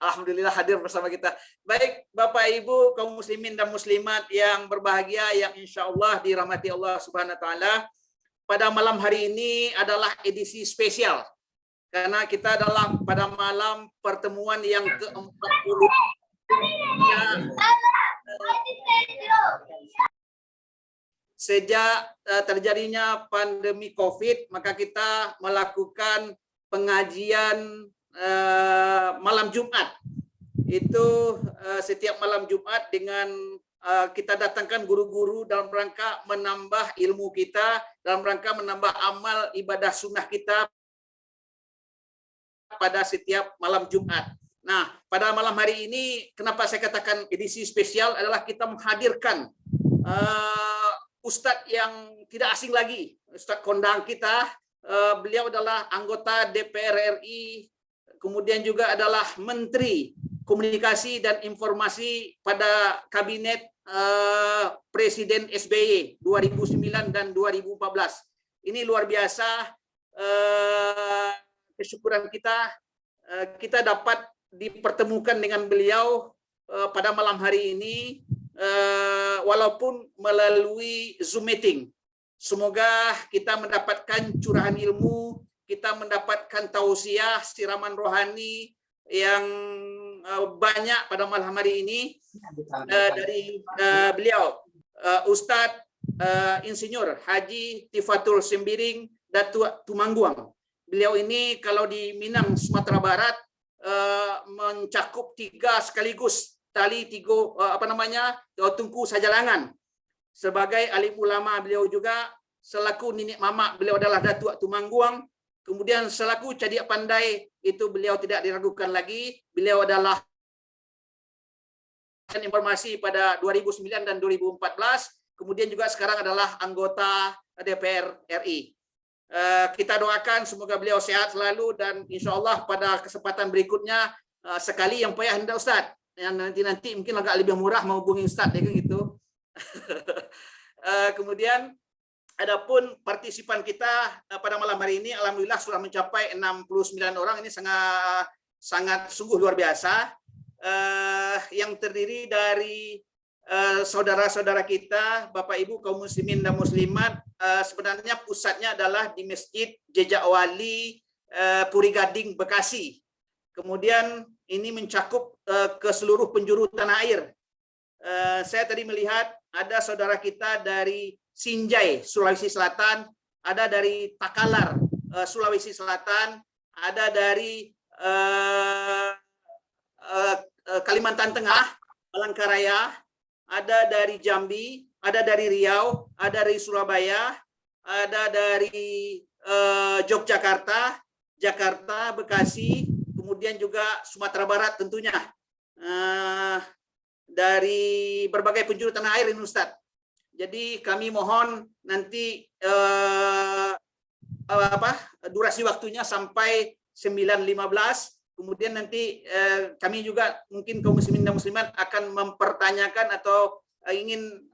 Alhamdulillah hadir bersama kita. Baik, Bapak Ibu kaum muslimin dan muslimat yang berbahagia, yang insya Allah dirahmati Allah Subhanahu Wa Taala. Pada malam hari ini adalah edisi spesial karena kita adalah pada malam pertemuan yang ke-40 sejak terjadinya pandemi COVID, maka kita melakukan pengajian malam Jumat. Itu setiap malam Jumat dengan kita datangkan guru-guru dalam rangka menambah ilmu kita, dalam rangka menambah amal ibadah sunnah kita pada setiap malam Jumat. Nah, pada malam hari ini, kenapa saya katakan edisi spesial adalah kita menghadirkan Ustadz yang tidak asing lagi, Ustadz kondang kita. Beliau adalah anggota DPR RI, kemudian juga adalah Menteri Komunikasi dan Informasi pada Kabinet Presiden SBY 2009 dan 2014. Ini luar biasa kesyukuran kita dapat dipertemukan dengan beliau pada malam hari ini, walaupun melalui Zoom meeting. Semoga kita mendapatkan curahan ilmu, kita mendapatkan tausiah, siraman rohani yang banyak pada malam hari ini dari beliau, Ustadz Insinyur Haji Tifatul Sembiring Datuk Tumangguang. Beliau ini kalau di Minang, Sumatera Barat, mencakup 3 sekaligus tali Tungku Sajalangan. Sebagai alim ulama beliau juga, selaku nenek mamak beliau adalah Datuk Tumangguang. Kemudian selaku cadia pandai itu beliau tidak diragukan lagi. Beliau adalah informasi pada 2009 dan 2014. Kemudian juga sekarang adalah anggota DPR RI. Kita doakan semoga beliau sehat selalu dan insya Allah pada kesempatan berikutnya sekali yang payah hendak Ustaz, yang nanti mungkin agak lebih murah menghubungi Ustaz ya kan gitu. Kemudian adapun partisipan kita pada malam hari ini alhamdulillah sudah mencapai 69 orang. Ini sangat sungguh luar biasa, yang terdiri dari saudara-saudara kita, Bapak Ibu kaum muslimin dan muslimat. Sebenarnya pusatnya adalah di Masjid Jejak Wali Puri Gading, Bekasi. Kemudian ini mencakup ke seluruh penjuru tanah air. Saya tadi melihat ada saudara kita dari Sinjai, Sulawesi Selatan, ada dari Takalar, Sulawesi Selatan, ada dari Kalimantan Tengah, Palangkaraya, ada dari Jambi, ada dari Riau, ada dari Surabaya, ada dari Yogyakarta, Jakarta, Bekasi, kemudian juga Sumatera Barat tentunya. Dari berbagai penjuru tanah air ini Ustadz. Jadi kami mohon nanti durasi waktunya sampai 9.15. Kemudian nanti kami juga mungkin kaum muslimin dan muslimat akan mempertanyakan atau ingin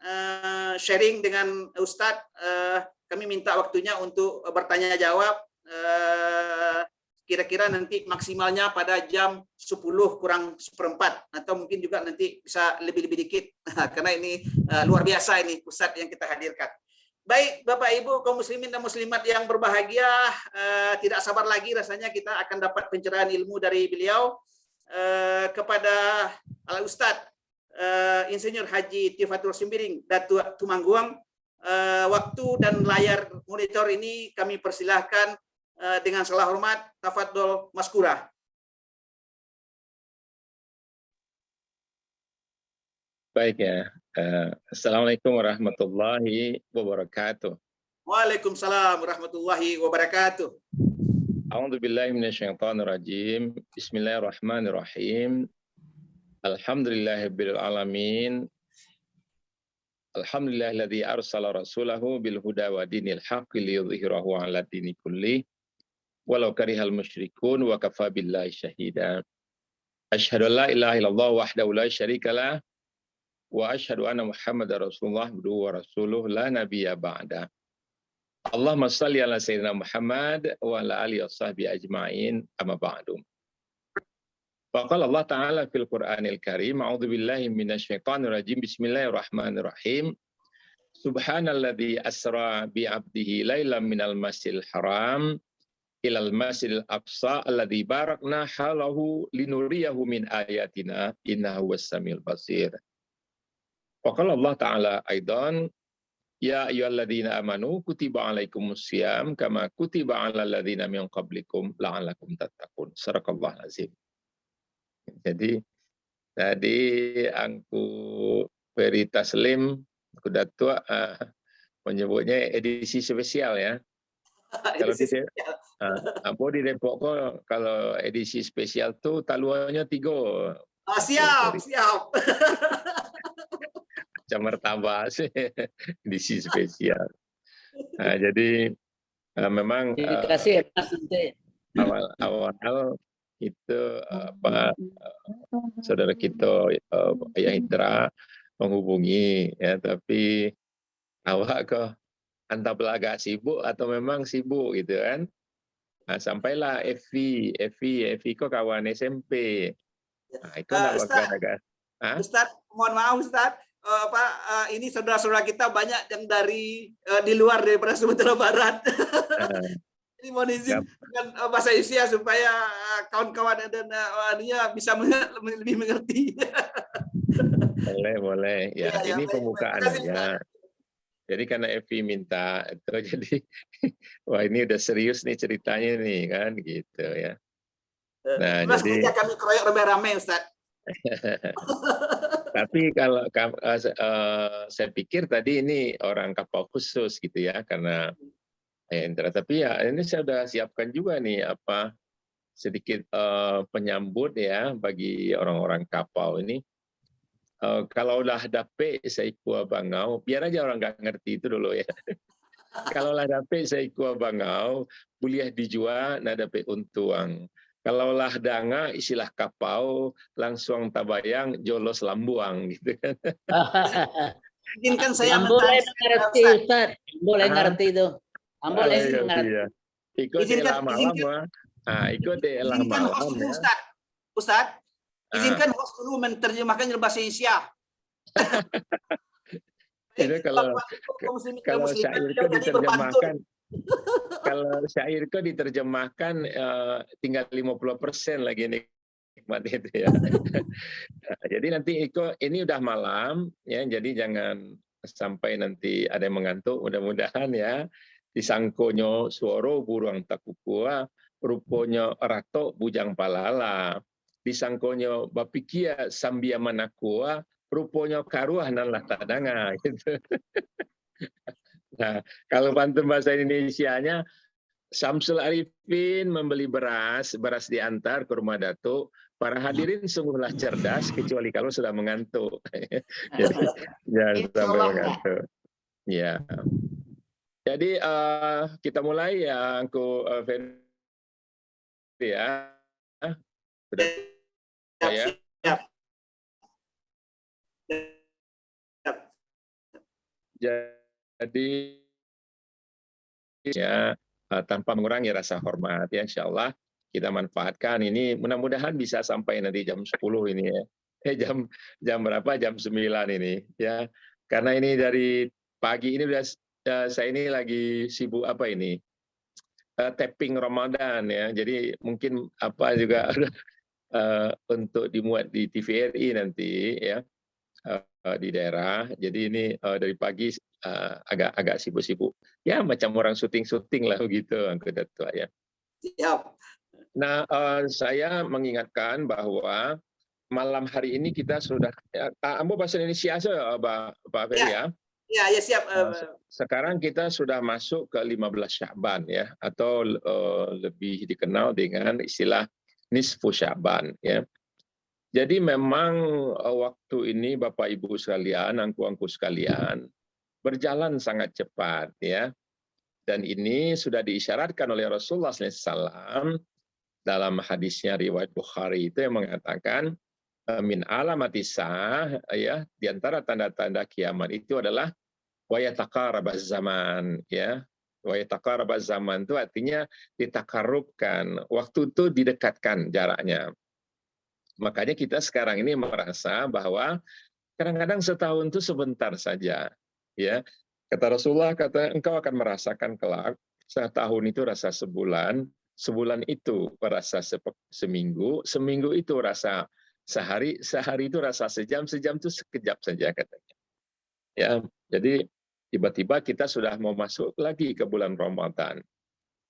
sharing dengan Ustadz. Kami minta waktunya untuk bertanya jawab. Kira-kira nanti maksimalnya pada jam 10:04 atau mungkin juga nanti bisa lebih-lebih dikit karena ini luar biasa ini Ustadz yang kita hadirkan. Baik Bapak Ibu kaum muslimin dan muslimat yang berbahagia, tidak sabar lagi rasanya kita akan dapat pencerahan ilmu dari beliau. Kepada Al Ustadz Insinyur Haji Tifatul Sembiring Datuk Tumangguang, waktu dan layar monitor ini kami persilahkan dengan segala hormat, tafadhol maskura. Baik ya. Assalamualaikum warahmatullahi wabarakatuh. Waalaikumsalam warahmatullahi wabarakatuh. A'udzu billahi minasyaitonir rajim. Bismillahirrahmanirrahim. Alhamdulillahirabbil alamin. Alhamdulillahilladzi arsala rasulahu bil huda wa dinil haqqi liyudhhirahu 'ala dini kulli walau karihal musyrikun wa kafa billahi syahida. Asyhadu an la ilaha illallah wahdahu la syarikalah wa asyhadu anna Muhammadar Rasulullah wa rasuluh la nabiyya ba'da. Allahumma shalli ala sayyidina Muhammad wa ala alihi washabbihi ajma'in amma ba'du. Faqala Allah Ta'ala fil Qur'anil Karim, a'udzu billahi minasyaitonir rajim, bismillahirrahmanirrahim. Subhanalladzi asra bi 'abdihi lailan minal masjidil haram ilal masjidil aqsa alladzi barakna halahu linuriyahu min ayatina innahu was-samiul basir. Faqala Allah Ta'ala aidan, ya ayyuhalladzina amanu kutiba 'alaikumusiyam kama kutiba 'alal ladzina min qablikum la'allakum tattaqun. Shadaqallahul azim. Jadi tadi angku Ferry Taslim kuda tua menyebutnya edisi spesial ya. Kalau di Ambo di Depok kok kalau edisi spesial tuh taluannya 3. Siap. Macam martabak sih edisi spesial. Nah, jadi memang dikasih awal itu saudara kita Ayah Indra menghubungi ya, tapi awak kok antara agak sibuk atau memang sibuk gitu kan. Nah, sampailah Evi kok kawan SMP. Nah, itu agak Ustaz, mohon maaf Ustaz, ini saudara-saudara kita banyak yang dari di luar daripada Sumatera Barat. Ini mohon izin dengan bahasa Indonesia supaya kawan-kawan dan dia bisa lebih mengerti. Boleh. Ya, ini baik. pembukaan aja. Jadi karena Evi minta itu, jadi wah ini udah serius nih ceritanya nih kan gitu ya. Nah, jadi kami keroyok rame-rame Ustaz. Tapi kalau saya pikir tadi ini orang kapal khusus gitu ya, karena Indra. Tapi ya ini saya sudah siapkan juga nih sedikit penyambut ya bagi orang-orang kapal ini. Kalau udah dapet saya ikut bangau, biar aja orang nggak ngerti itu dulu ya. Kalau lah dapet saya ikut bangau, boleh dijual, nah dapet untung. Kalau lah danga istilah kapau, langsung tabayang jolos lambuang gitu kan. Izinkan saya boleh ngerti Ustaz, boleh ngerti itu. Boleh ngerti. Ya. Ikut lama-lama. Ikut lama-lama ya. Ustaz, izinkan host dulu menerjemahkan dalam bahasa Indonesia. Itu kalau syair itu diterjemahkan, kalau syair itu diterjemahkan tinggal 50% lagi nikmat itu ya. Jadi nanti ini udah malam ya, jadi jangan sampai nanti ada yang mengantuk, mudah-mudahan ya. Disangkonyo suara burung takukua, ruponya rato bujang palala. Disangkonyo bapikia sambia manakua, ruponya karuah nan lah tadanga gitu. Nah, kalau pantun bahasa Indonesianya, Samsul Arifin membeli beras diantar ke rumah Datuk. Para hadirin sungguhlah cerdas, kecuali kalau sudah mengantuk. Jadi jangan sampai mengantuk. Ya. Jadi kita mulai ya, Angku Ferry ya. Sudah ya. Jadi ya tanpa mengurangi rasa hormat ya, insya Allah kita manfaatkan ini, mudah-mudahan bisa sampai nanti jam 10 ini ya. Jam berapa? Jam 9 ini ya. Karena ini dari pagi ini udah saya ini lagi sibuk tapping Ramadan ya. Jadi mungkin juga untuk dimuat di TVRI nanti ya. Di daerah, jadi ini dari pagi agak sibuk-sibuk, ya macam orang syuting lah begitu, Angku Datuk ya. Siap. Nah, saya mengingatkan bahwa malam hari ini kita sudah, Ambo bahasa Indonesia saja, Pak Ferry ya. Ya siap. Sekarang kita sudah masuk ke 15 Sya'ban ya, atau lebih dikenal dengan istilah nisfu Sya'ban ya. Jadi memang waktu ini Bapak Ibu sekalian, angku-angku sekalian, berjalan sangat cepat ya. Dan ini sudah diisyaratkan oleh Rasulullah SAW dalam hadisnya riwayat Bukhari itu yang mengatakan min alamatisah ya, di antara tanda-tanda kiamat itu adalah wa yataqarabaz zaman ya. Wa yataqarabaz zaman itu artinya ditakarubkan, waktu itu didekatkan jaraknya. Makanya kita sekarang ini merasa bahwa kadang-kadang setahun itu sebentar saja. Ya, kata Rasulullah, kata engkau akan merasakan kelak setahun itu rasa sebulan, sebulan itu rasa seminggu, seminggu itu rasa sehari, sehari itu rasa sejam, sejam itu sekejap saja katanya. Ya, jadi tiba-tiba kita sudah mau masuk lagi ke bulan Ramadan.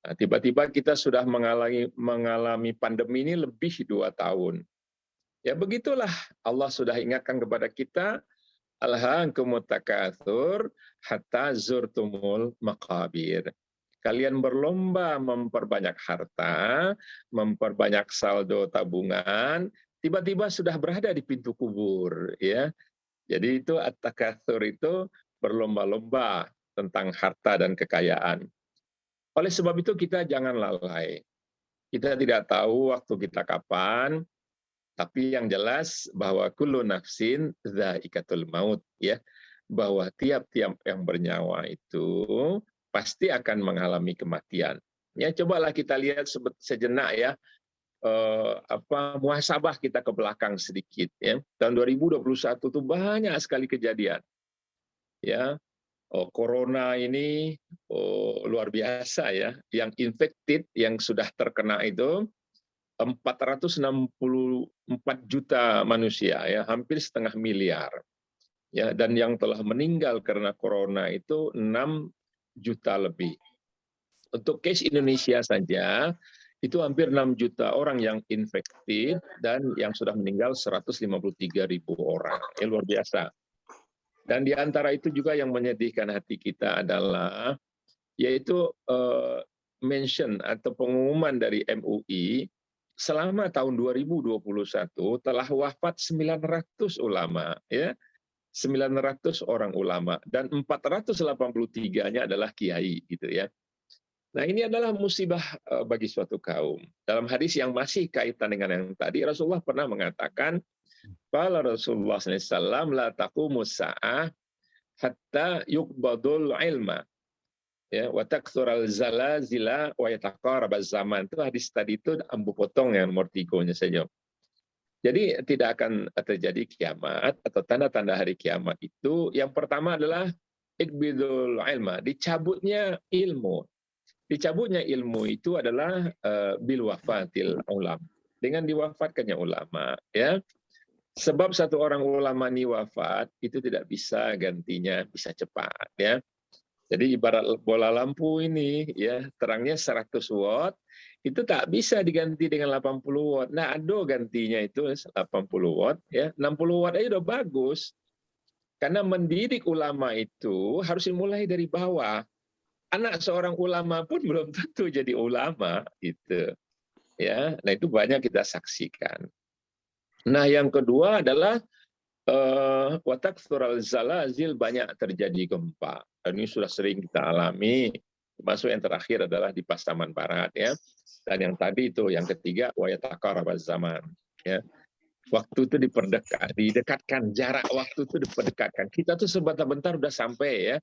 Nah, tiba-tiba kita sudah mengalami pandemi ini lebih 2 tahun. Ya begitulah, Allah sudah ingatkan kepada kita, alhaakumut takatsur hatta zurtumul maqabir. Kalian berlomba memperbanyak harta, memperbanyak saldo tabungan, tiba-tiba sudah berada di pintu kubur, ya. Jadi itu at-takatsur itu berlomba-lomba tentang harta dan kekayaan. Oleh sebab itu kita jangan lalai. Kita tidak tahu waktu kita kapan, tapi yang jelas bahwa kullu nafsin dha'iqatul maut, ya, bahwa tiap-tiap yang bernyawa itu pasti akan mengalami kematian. Ya, cobalah kita lihat sejenak ya, muhasabah kita ke belakang sedikit ya. Tahun 2021 itu banyak sekali kejadian. Ya, corona ini luar biasa ya. Yang infected, yang sudah terkena itu 464 juta manusia, ya, hampir setengah miliar. Ya, dan yang telah meninggal karena corona itu 6 juta lebih. Untuk case Indonesia saja, itu hampir 6 juta orang yang infected dan yang sudah meninggal 153.000 orang. Ya, luar biasa. Dan di antara itu juga yang menyedihkan hati kita adalah, yaitu mention atau pengumuman dari MUI, selama tahun 2021 telah wafat 900 ulama, ya, 900 orang ulama, dan 483-nya adalah kiai, gitu ya. Nah, ini adalah musibah bagi suatu kaum. Dalam hadis yang masih kaitan dengan yang tadi, Rasulullah pernah mengatakan, qala Rasulullah SAW, la taqumus sa'ah hatta yuqbadul ilma. Ya, wa taktsural zalazila wa yataqarabaz zaman. Itu hadis tadi itu ambu potong yang nomor 3-nya saja. Jadi tidak akan terjadi kiamat atau tanda-tanda hari kiamat itu, yang pertama adalah iqbidul ilma, dicabutnya ilmu. Dicabutnya ilmu itu adalah bil wafatil ulama, dengan diwafatkannya ulama, ya. Sebab satu orang ulama ini wafat itu tidak bisa gantinya bisa cepat, ya. Jadi ibarat bola lampu ini, ya, terangnya 100 watt, itu tak bisa diganti dengan 80 watt. Nah, ada gantinya itu 80 watt, ya. 60 watt aja udah bagus. Karena mendidik ulama itu harus dimulai dari bawah. Anak seorang ulama pun belum tentu jadi ulama, gitu. Ya, nah itu banyak kita saksikan. Nah, yang kedua adalah watak sural zalazil, banyak terjadi gempa. Dan ini sudah sering kita alami, termasuk yang terakhir adalah di Pasaman Barat, ya. Dan yang tadi itu yang ketiga wayataqarabaz zaman, ya. Waktu itu didekatkan, jarak waktu itu diperdekatkan. Kita tuh sebentar-bentar udah sampai, ya.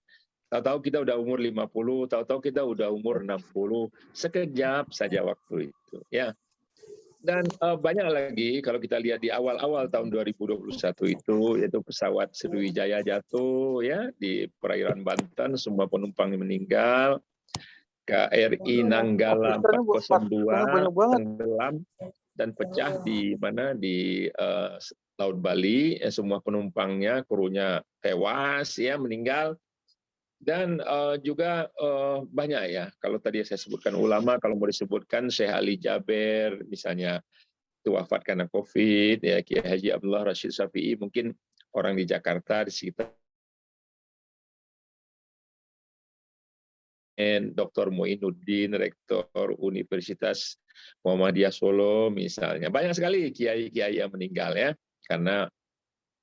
Tahu-tahu kita udah umur 50, tahu-tahu kita udah umur 60, sekejap saja waktu itu, ya. Dan banyak lagi kalau kita lihat di awal-awal tahun 2021 itu, yaitu pesawat Sriwijaya jatuh, ya, di perairan Banten, semua penumpang meninggal. KRI Nanggala 402 tenggelam dan pecah di mana, di Laut Bali, ya, semua penumpangnya, krunya tewas, ya, meninggal. Dan juga banyak, ya, kalau tadi saya sebutkan ulama, kalau mau disebutkan Syekh Ali Jaber misalnya, itu wafat karena COVID, ya, Kiai Haji Abdullah Rashid Syafi'i, mungkin orang di Jakarta di sekitar, Dr. Muinuddin, Rektor Universitas Muhammadiyah Solo misalnya. Banyak sekali kiai-kiai yang meninggal, ya, karena,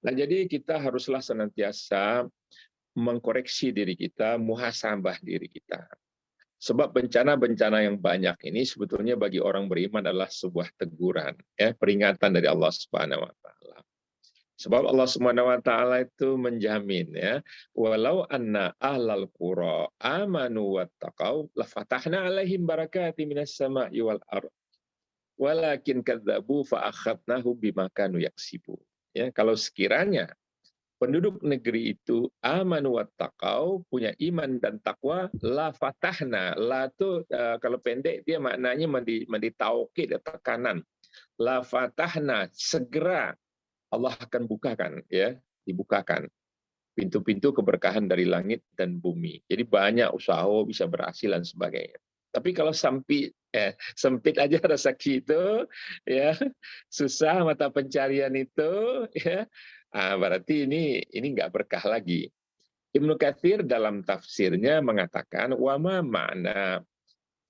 nah, jadi kita haruslah senantiasa mengkoreksi diri kita, muhasabah diri kita. Sebab bencana-bencana yang banyak ini sebetulnya bagi orang beriman adalah sebuah teguran, ya, peringatan dari Allah Subhanahu wa taala. Sebab Allah Subhanahu wa taala itu menjamin, ya, walau anna ahlal qura amanu wattaqau lafatahna alaihim barakatim minas sama'i wal ardh walakin kadzabu fa akhadnahu bima kanu yaksibu. Ya, kalau sekiranya penduduk negeri itu amanu wattaqau, punya iman dan takwa, la fatahna. La itu kalau pendek dia maknanya menditaukid tekanan. La fatahna, segera Allah akan bukakan, ya, dibukakan pintu-pintu keberkahan dari langit dan bumi. Jadi banyak usaha bisa berhasil dan sebagainya. Tapi kalau sempit aja rezeki itu, ya, susah mata pencarian itu, ya, berarti ini nggak berkah lagi. Ibnu Katsir dalam tafsirnya mengatakan wama makna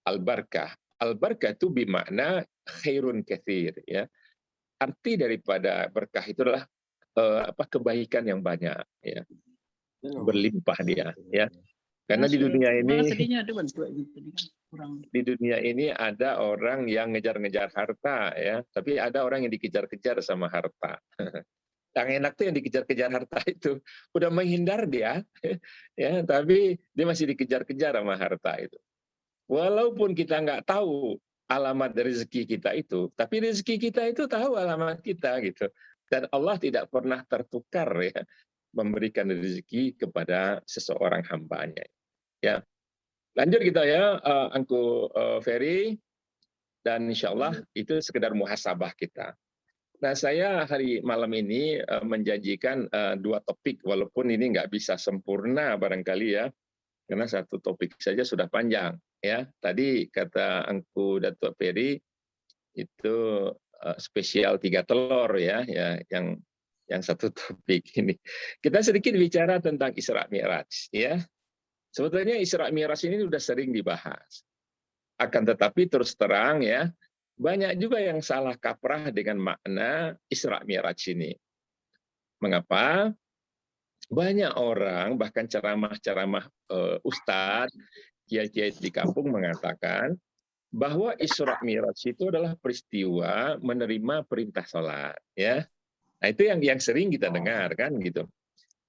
al-barkah. Al-barkah itu bermakna khairun katsir, ya. Arti daripada berkah itu adalah kebaikan yang banyak, ya, berlimpah dia, ya. Karena di dunia ini ada orang yang ngejar-ngejar harta, ya, tapi ada orang yang dikejar-kejar sama harta. Yang enak tuh yang dikejar-kejar harta itu, udah menghindar dia, ya, tapi dia masih dikejar-kejar sama harta itu. Walaupun kita nggak tahu alamat rezeki kita itu, tapi rezeki kita itu tahu alamat kita gitu. Dan Allah tidak pernah tertukar, ya, memberikan rezeki kepada seseorang hambanya. Ya, lanjut kita, ya, Angku Ferry, dan insya Allah itu sekedar muhasabah kita. Nah, saya hari malam ini menjanjikan dua topik, walaupun ini nggak bisa sempurna barangkali, ya, karena satu topik saja sudah panjang, ya. Tadi kata Angku Datuk Ferry itu spesial 3 telur, ya, yang satu topik ini. Kita sedikit bicara tentang Isra Mi'raj, ya. Sebetulnya Isra Mi'raj ini sudah sering dibahas. Akan tetapi terus terang, ya, banyak juga yang salah kaprah dengan makna Isra Mi'raj ini. Mengapa? Banyak orang, bahkan ceramah-ceramah ustadz, kiai-kiai di kampung mengatakan bahwa Isra Mi'raj itu adalah peristiwa menerima perintah salat, ya. Nah, itu yang sering kita dengar kan gitu.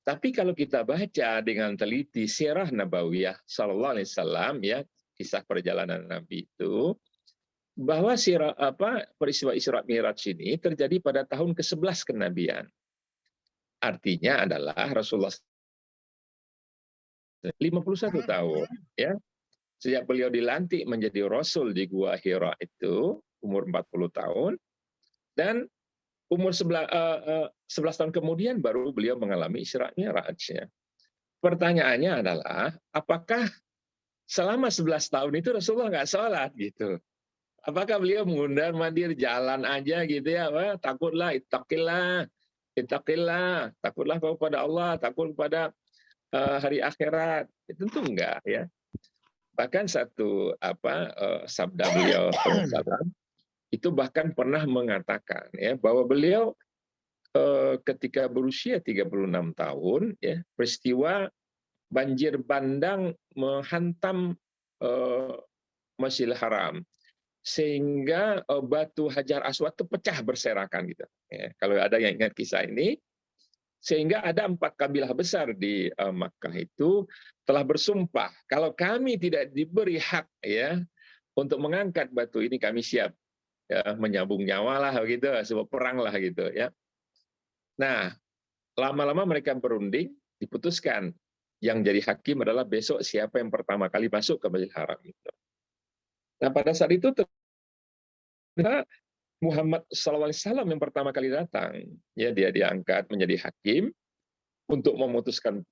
Tapi kalau kita baca dengan teliti sirah nabawiyah sallallahu alaihi wasallam, ya, kisah perjalanan Nabi itu, bahwa peristiwa Isra Mi'raj ini terjadi pada tahun ke-11 kenabian. Artinya adalah Rasulullah 51 tahun, ya. Sejak beliau dilantik menjadi rasul di Gua Hira itu umur 40 tahun, dan umur 11 tahun kemudian baru beliau mengalami Isra Mi'raj, ya. Pertanyaannya adalah apakah selama 11 tahun itu Rasulullah nggak sholat gitu? Apakah beliau mundar-mandir jalan aja gitu, ya? Wah, takutlah, ittaqillah, takutlah kepada Allah, takut kepada hari akhirat. Tentu enggak, ya. Bahkan satu sabda beliau itu bahkan pernah mengatakan, ya, bahwa beliau ketika berusia 36 tahun, ya, peristiwa banjir bandang menghantam Masjidil Haram, sehingga batu Hajar Aswad itu pecah berserakan gitu. Ya, kalau ada yang ingat kisah ini, sehingga ada 4 kabilah besar di Makkah itu telah bersumpah, kalau kami tidak diberi hak, ya, untuk mengangkat batu ini, kami siap, ya, menyambung nyawa lah gitu, sebab perang lah gitu, ya. Nah, lama-lama mereka berunding, diputuskan yang jadi hakim adalah besok siapa yang pertama kali masuk ke Masjidil Haram itu. Nah, pada saat itu Muhammad SAW yang pertama kali datang, ya, dia diangkat menjadi hakim untuk memutuskan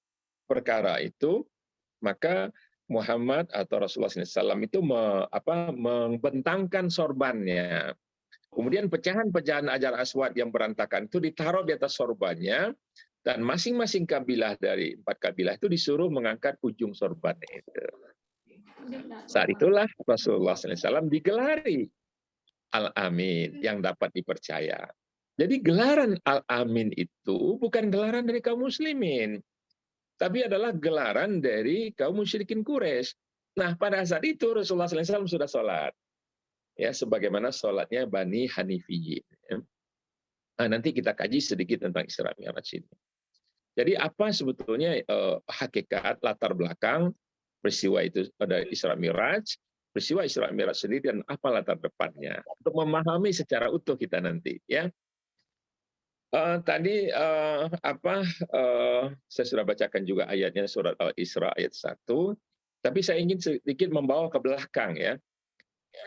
perkara itu. Maka Muhammad atau Rasulullah SAW itu membentangkan sorbannya. Kemudian pecahan-pecahan Hajar Aswad yang berantakan itu ditaruh di atas sorbannya, dan masing-masing kabilah dari 4 kabilah itu disuruh mengangkat ujung sorbannya itu. Saat itulah Rasulullah SAW digelari Al-Amin, yang dapat dipercaya. Jadi gelaran Al-Amin itu bukan gelaran dari kaum muslimin, tapi adalah gelaran dari kaum musyrikin Quraisy. Nah, pada saat itu Rasulullah SAW sudah sholat, ya, sebagaimana sholatnya Bani Hanifiyyin. Nah, nanti kita kaji sedikit tentang Isra Mi'raj ini. Jadi apa sebetulnya hakikat latar belakang peristiwa itu pada Isra Mi'raj? peristiwa Isra Mi'raj sendiri dan apa latar depannya untuk memahami secara utuh kita nanti ya. Tadi saya sudah bacakan juga ayatnya surat Al-Isra ayat 1, tapi saya ingin sedikit membawa ke belakang ya.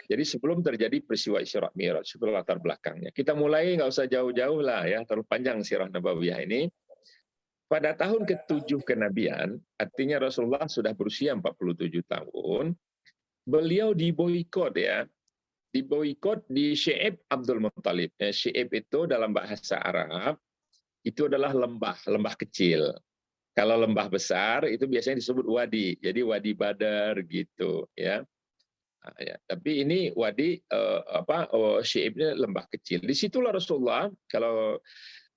Jadi sebelum terjadi peristiwa Isra Mi'raj, itu latar belakangnya. Kita mulai nggak usah jauh-jauh lah ya, terlalu panjang sirah Nabawiyah ini. Pada tahun ke-7 kenabian, artinya Rasulullah sudah berusia 47 tahun, beliau diboikot ya. Diboikot di Syi'ib Abdul Muttalib. Syi'ib itu dalam bahasa Arab, itu adalah lembah kecil. Kalau lembah besar itu biasanya disebut wadi. Jadi wadi Badar gitu ya. Nah, ya. Tapi ini wadi Syi'ibnya lembah kecil. Disitulah Rasulullah, kalau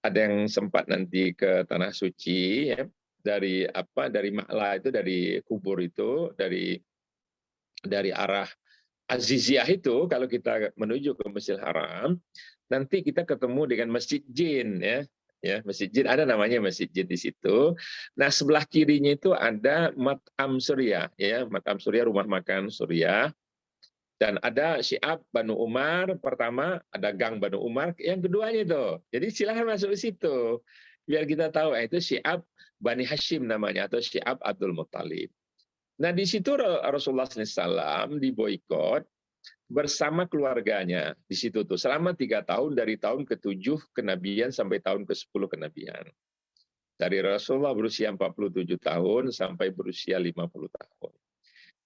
ada yang sempat nanti ke tanah suci ya, dari Ma'la itu, dari kubur itu, dari arah Aziziyah itu, kalau kita menuju ke Masjidil Haram, nanti kita ketemu dengan Masjid Jin ya. Ya, Masjid Jin ada namanya Masjid Jin di situ. Nah, sebelah kirinya itu ada Mat'am Surya ya, Mat'am Surya, rumah makan Surya. Dan ada Syi'ab Banu Umar pertama, ada Gang Banu Umar yang keduanya itu. Jadi silahkan masuk ke situ. Biar kita tahu itu Syi'ab Bani Hashim namanya, atau Syi'ab Abdul Muttalib. Nah, di situ Rasulullah SAW diboikot bersama keluarganya di situ tuh selama 3 tahun, dari tahun ke-7 kenabian sampai tahun ke-10 kenabian. Dari Rasulullah berusia 47 tahun sampai berusia 50 tahun.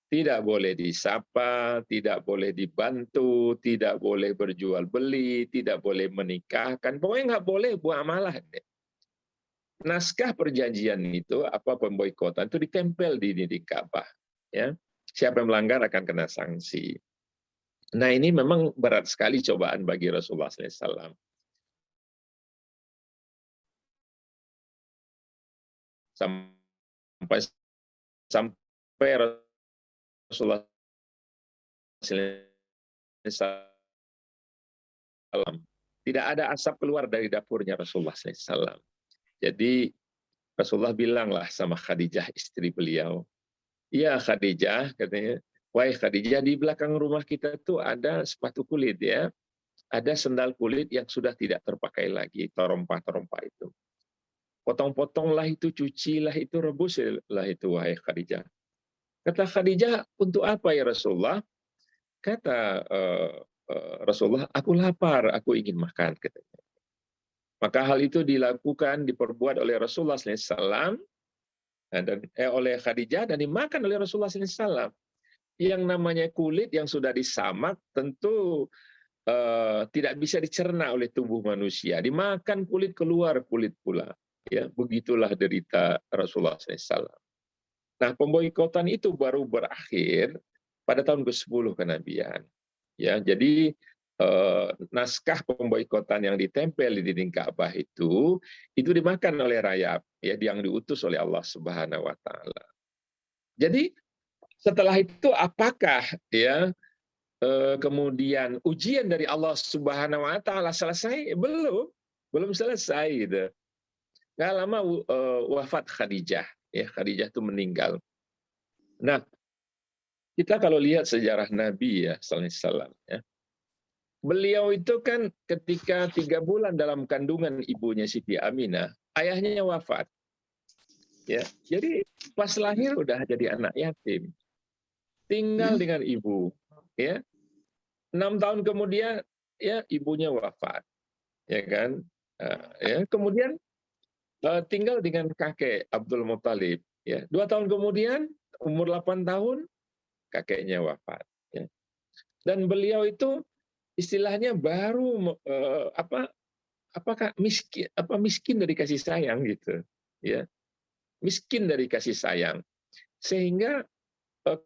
Tidak boleh disapa, tidak boleh dibantu, tidak boleh berjual beli, tidak boleh menikahkan, pokoknya nggak boleh buat amalah. Naskah perjanjian itu, pemboikotan itu ditempel di dinding Ka'bah. Ya, siapa yang melanggar akan kena sanksi. Nah, ini memang berat sekali cobaan bagi Rasulullah SAW. Sampai Rasulullah SAW tidak ada asap keluar dari dapurnya Rasulullah SAW. Jadi Rasulullah bilanglah sama Khadijah, istri beliau, "Ya Khadijah," katanya, "wahai Khadijah, di belakang rumah kita tuh ada sepatu kulit ya, ada sendal kulit yang sudah tidak terpakai lagi, terompah-terompah itu. Potong-potonglah itu, cucilah itu, rebuslah itu, wahai Khadijah." Kata Khadijah, "Untuk apa ya Rasulullah?" Kata Rasulullah, "Aku lapar, aku ingin makan," katanya. Maka hal itu dilakukan, diperbuat oleh Rasulullah SAW dan oleh Khadijah, dan dimakan oleh Rasulullah SAW. Yang namanya kulit yang sudah disamak tentu tidak bisa dicerna oleh tubuh manusia. Dimakan kulit, keluar kulit pula. Ya, begitulah derita Rasulullah SAW. Nah, pemboikotan itu baru berakhir pada tahun ke-10 kenabian. Ya, jadi naskah pemboikotan yang ditempel di dinding Ka'bah itu dimakan oleh rayap ya, yang diutus oleh Allah Subhanahu wa taala. Jadi setelah itu apakah ya kemudian ujian dari Allah Subhanahu wa taala selesai? Belum selesai gitu. Nggak lama wafat Khadijah ya, Khadijah itu meninggal. Nah, kita kalau lihat sejarah Nabi ya sallallahu alaihi wasallam ya, beliau itu kan ketika 3 bulan dalam kandungan ibunya Siti Aminah, ayahnya wafat. Ya, jadi pas lahir udah jadi anak yatim. Tinggal dengan ibu, ya. 6 tahun kemudian ya ibunya wafat. Ya kan? Ya, kemudian tinggal dengan kakek Abdul Muttalib, ya. 2 tahun kemudian umur 8 tahun kakeknya wafat, ya. Dan beliau itu istilahnya baru apakah miskin dari kasih sayang gitu ya, miskin dari kasih sayang, sehingga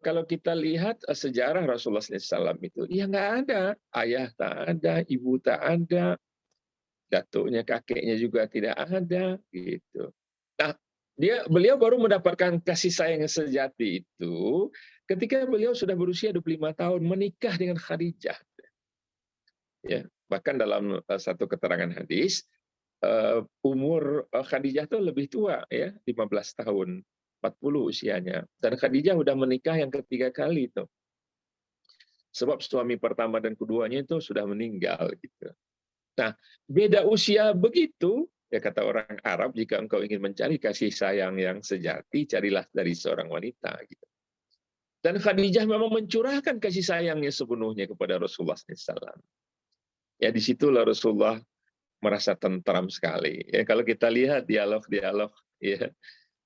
kalau kita lihat sejarah Rasulullah SAW itu ya nggak ada, ayah tak ada, ibu tak ada, datuknya kakeknya juga tidak ada gitu. Nah, beliau baru mendapatkan kasih sayang yang sejati itu ketika beliau sudah berusia 25 tahun menikah dengan Khadijah. Ya, bahkan dalam satu keterangan hadis umur Khadijah itu lebih tua ya, 15 tahun, 40 usianya. Dan Khadijah udah menikah yang ketiga kali itu. Sebab suami pertama dan keduanya itu sudah meninggal gitu. Nah, beda usia begitu, ya kata orang Arab, jika engkau ingin mencari kasih sayang yang sejati, carilah dari seorang wanita gitu. Dan Khadijah memang mencurahkan kasih sayangnya sepenuhnya kepada Rasulullah SAW. Ya disitulah Rasulullah merasa tentram sekali. Ya kalau kita lihat dialog-dialog ya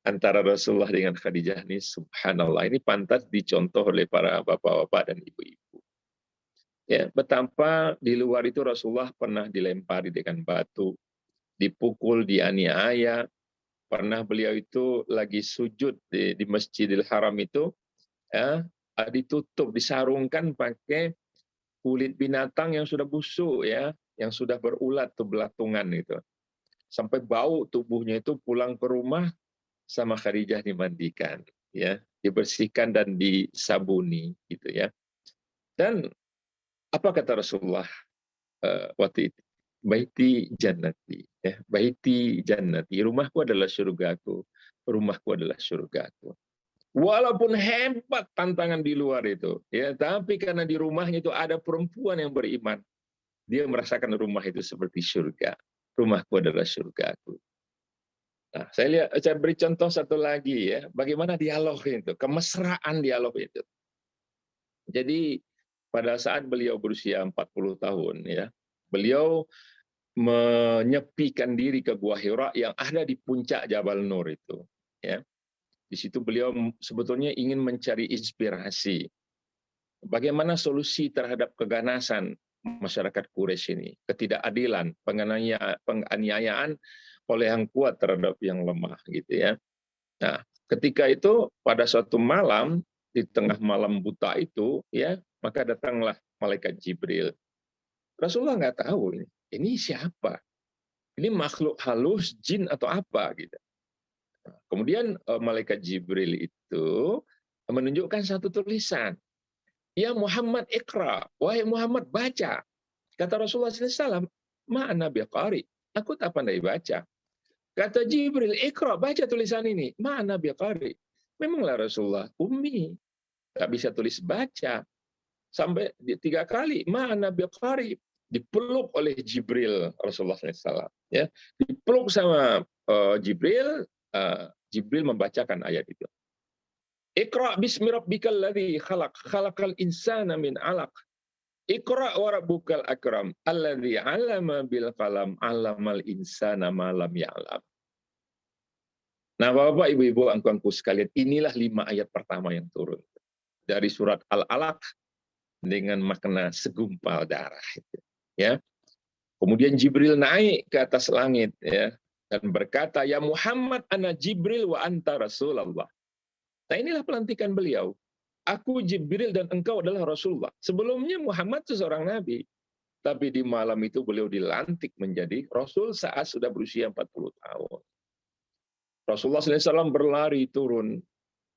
antara Rasulullah dengan Khadijah ini, subhanallah, ini pantas dicontoh oleh para bapak-bapak dan ibu-ibu. Ya, betapa di luar itu Rasulullah pernah dilempari dengan batu, dipukul, dianiaya. Pernah beliau itu lagi sujud di Masjidil Haram itu, ya, ditutup, disarungkan pakai kulit binatang yang sudah busuk, ya, yang sudah berulat tuh belatungan itu. Sampai bau tubuhnya itu pulang ke rumah sama Khadijah dimandikan, ya, dibersihkan dan disabuni, gitu ya. Dan apa kata Rasulullah waktu itu? Baiti jannati, ya, baiti jannati, rumahku adalah surgaku, rumahku adalah surgaku. Walaupun hebat tantangan di luar itu, ya, tapi karena di rumahnya itu ada perempuan yang beriman, dia merasakan rumah itu seperti surga. Rumahku adalah surgaku. Nah, saya beri contoh satu lagi ya, bagaimana dialog itu, kemesraan dialog itu. Jadi pada saat beliau berusia 40 tahun ya, beliau menyepikan diri ke Gua Hira yang ada di puncak Jabal Nur itu, ya. Di situ beliau sebetulnya ingin mencari inspirasi bagaimana solusi terhadap keganasan masyarakat Quraisy ini, ketidakadilan, penganiayaan oleh yang kuat terhadap yang lemah gitu ya. Nah, ketika itu pada suatu malam di tengah malam buta itu ya, maka datanglah malaikat Jibril. Rasulullah nggak tahu ini siapa? Ini makhluk halus, jin atau apa gitu. Kemudian malaikat Jibril itu menunjukkan satu tulisan. Ya Muhammad Iqra, wahai Muhammad baca. Kata Rasulullah SAW, ma'ana biqari, aku tak pandai baca. Kata Jibril, Iqra, baca tulisan ini. Ma'ana biqari. Memanglah Rasulullah ummi, tak bisa tulis baca. Sampai 3 kali, ma'ana biqari. Dipeluk oleh Jibril Rasulullah SAW. Ya, dipeluk sama Jibril, Jibril membacakan ayat itu. Iqra bismi rabbikal ladzi khalaq, khalaqal insana min 'alaq. Iqra wa rabbukal akram, alladzi 'allama bil qalam, 'allamal insana ma lam ya'lam. Nah, Bapak, Ibu-ibu, angku-angku sekalian, inilah 5 ayat pertama yang turun dari surat Al-Alaq dengan makna segumpal darah itu, ya. Kemudian Jibril naik ke atas langit ya dan berkata, "Ya Muhammad, ana Jibril wa anta Rasulullah." Nah, inilah pelantikan beliau. Aku Jibril dan engkau adalah Rasulullah. Sebelumnya Muhammad seorang nabi, tapi di malam itu beliau dilantik menjadi Rasul saat sudah berusia 40 tahun. Rasulullah SAW berlari turun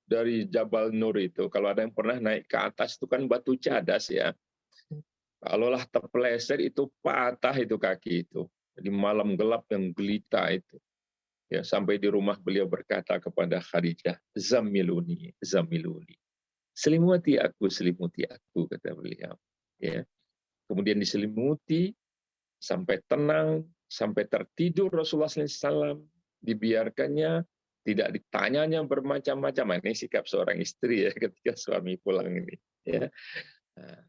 dari Jabal Nur itu. Kalau ada yang pernah naik ke atas itu kan batu cadas ya. Kalaulah terpeleset itu patah itu kaki itu. Di malam gelap yang gelita itu. Ya, sampai di rumah beliau berkata kepada Khadijah, "Zammiluni, zammiluni." Selimuti aku, kata beliau. Ya. Kemudian diselimuti sampai tenang, sampai tertidur Rasulullah SAW, dibiarkannya, tidak ditanyanya bermacam-macam. Ini sikap seorang istri ya ketika suami pulang ini. Ya. Nah,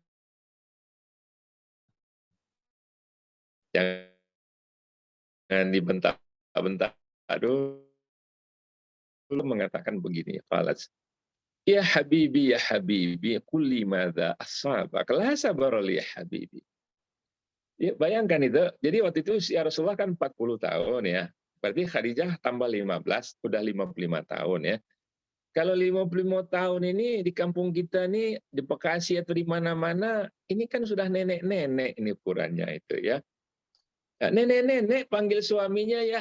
jangan dibentak-bentak. Aduh, mengatakan begini, qalat, ya habibi, kulli madza asabak, la sabar li ya habibi. Ya, bayangkan itu. Jadi waktu itu ya Rasulullah kan 40 tahun ya. Berarti Khadijah tambah 15, udah 55 tahun ya. Kalau 55 tahun ini di kampung kita nih, di Bekasi atau di mana-mana, ini kan sudah nenek-nenek ini ukurannya itu ya. Nah, nenek-nenek panggil suaminya ya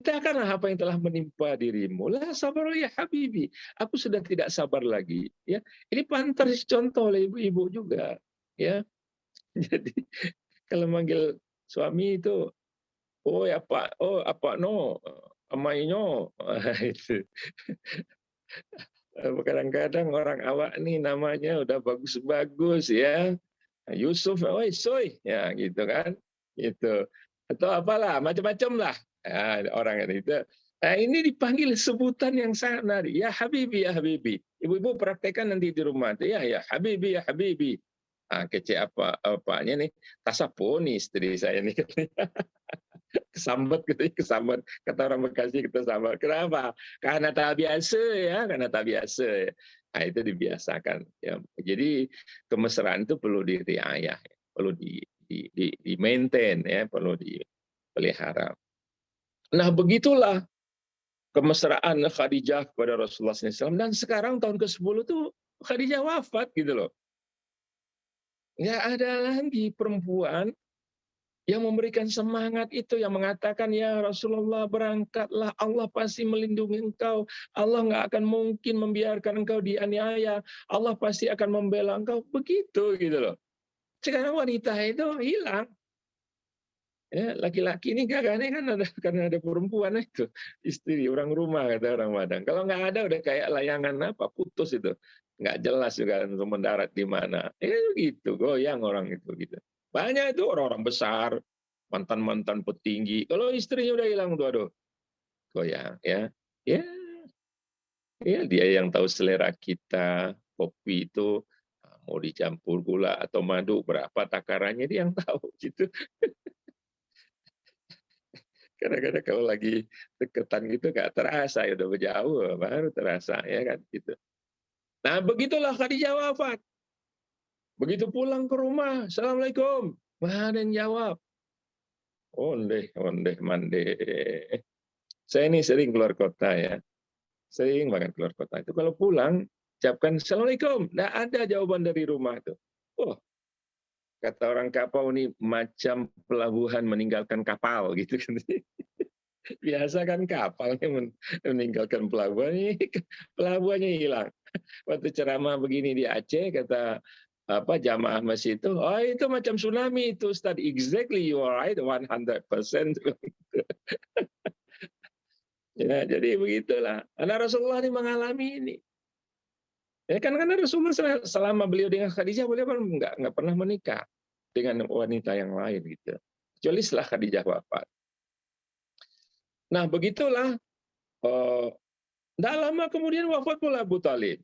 katakanlah apa yang telah menimpa dirimu. La sabar ya habibi. Aku sudah tidak sabar lagi. Ya, ini pantas contoh oleh ibu-ibu juga. Ya, jadi kalau manggil suami itu, oh ya Pak, oh apa no, Amainyo. Itu. Kadang-kadang orang awak nih namanya udah bagus-bagus ya. Yusuf, oi soy, ya gitu kan, gitu. Atau apalah, macam-macam lah. Ya, orang itu. Nah, ini dipanggil sebutan yang sangat menarik. Ya Habibi, ya Habibi. Ibu-ibu praktekkan nanti di rumah. Ya, ya Habibi, ya Habibi. Ah, kece apanya nih? Tasaponi istri saya nih. Kesambat gitu, kesambat. Kata orang Bekasi kita sambat. Kenapa? Karena tak biasa ya, karena tak biasa. Ya. Nah, itu dibiasakan. Ya. Jadi kemesraan itu perlu diriayah, ya. Perlu di maintain, ya, perlu dipelihara. Nah, begitulah kemesraan Khadijah kepada Rasulullah SAW. Dan sekarang tahun ke-10 tuh Khadijah wafat gitu loh. Nggak ada lagi perempuan yang memberikan semangat itu, yang mengatakan, ya Rasulullah berangkatlah, Allah pasti melindungi engkau, Allah nggak akan mungkin membiarkan engkau dianiaya, Allah pasti akan membela engkau, begitu gitu loh. Sekarang wanita itu hilang. Ya, laki-laki ini gagahnya kan ada, karena ada perempuan itu, istri, orang rumah kata orang Padang. Kalau nggak ada udah kayak layangan apa, putus itu. Nggak jelas juga untuk mendarat di mana. Gitu, goyang orang itu gitu. Banyak itu orang-orang besar, mantan-mantan petinggi. Kalau istrinya udah hilang tuh, aduh, goyang ya. Ya, ya dia yang tahu selera kita. Kopi itu mau dicampur gula atau madu berapa takarannya dia yang tahu gitu. Kadang-kadang kalau lagi deketan gitu nggak terasa, ya udah berjauh baru terasa ya kan gitu. Nah begitulah Khadijah wafat. Begitu pulang ke rumah, Assalamualaikum. Mana ada yang jawab? Ondeh, ondeh, mandeh. Saya ini sering keluar kota ya. Sering banget keluar kota. Itu kalau pulang, ucapkan Assalamualaikum. Nggak ada jawaban dari rumah tuh. Oh, kata orang kapau ini macam pelabuhan meninggalkan kapal gitu kan. Biasa kan kapalnya meninggalkan pelabuhan, ini pelabuhannya hilang. Waktu ceramah begini di Aceh, kata apa jamaah masjid itu, oh itu macam tsunami itu Ustaz, exactly you are right, 100%. Ya, jadi begitulah. Karena Rasulullah ini mengalami ini. Ya kan karena Rasulullah selama beliau dengan Khadijah, beliau kan nggak pernah menikah dengan wanita yang lain gitu. Kecuali setelah Khadijah wafat. Nah begitulah. Tidak lama kemudian wafat pula Abu Talib.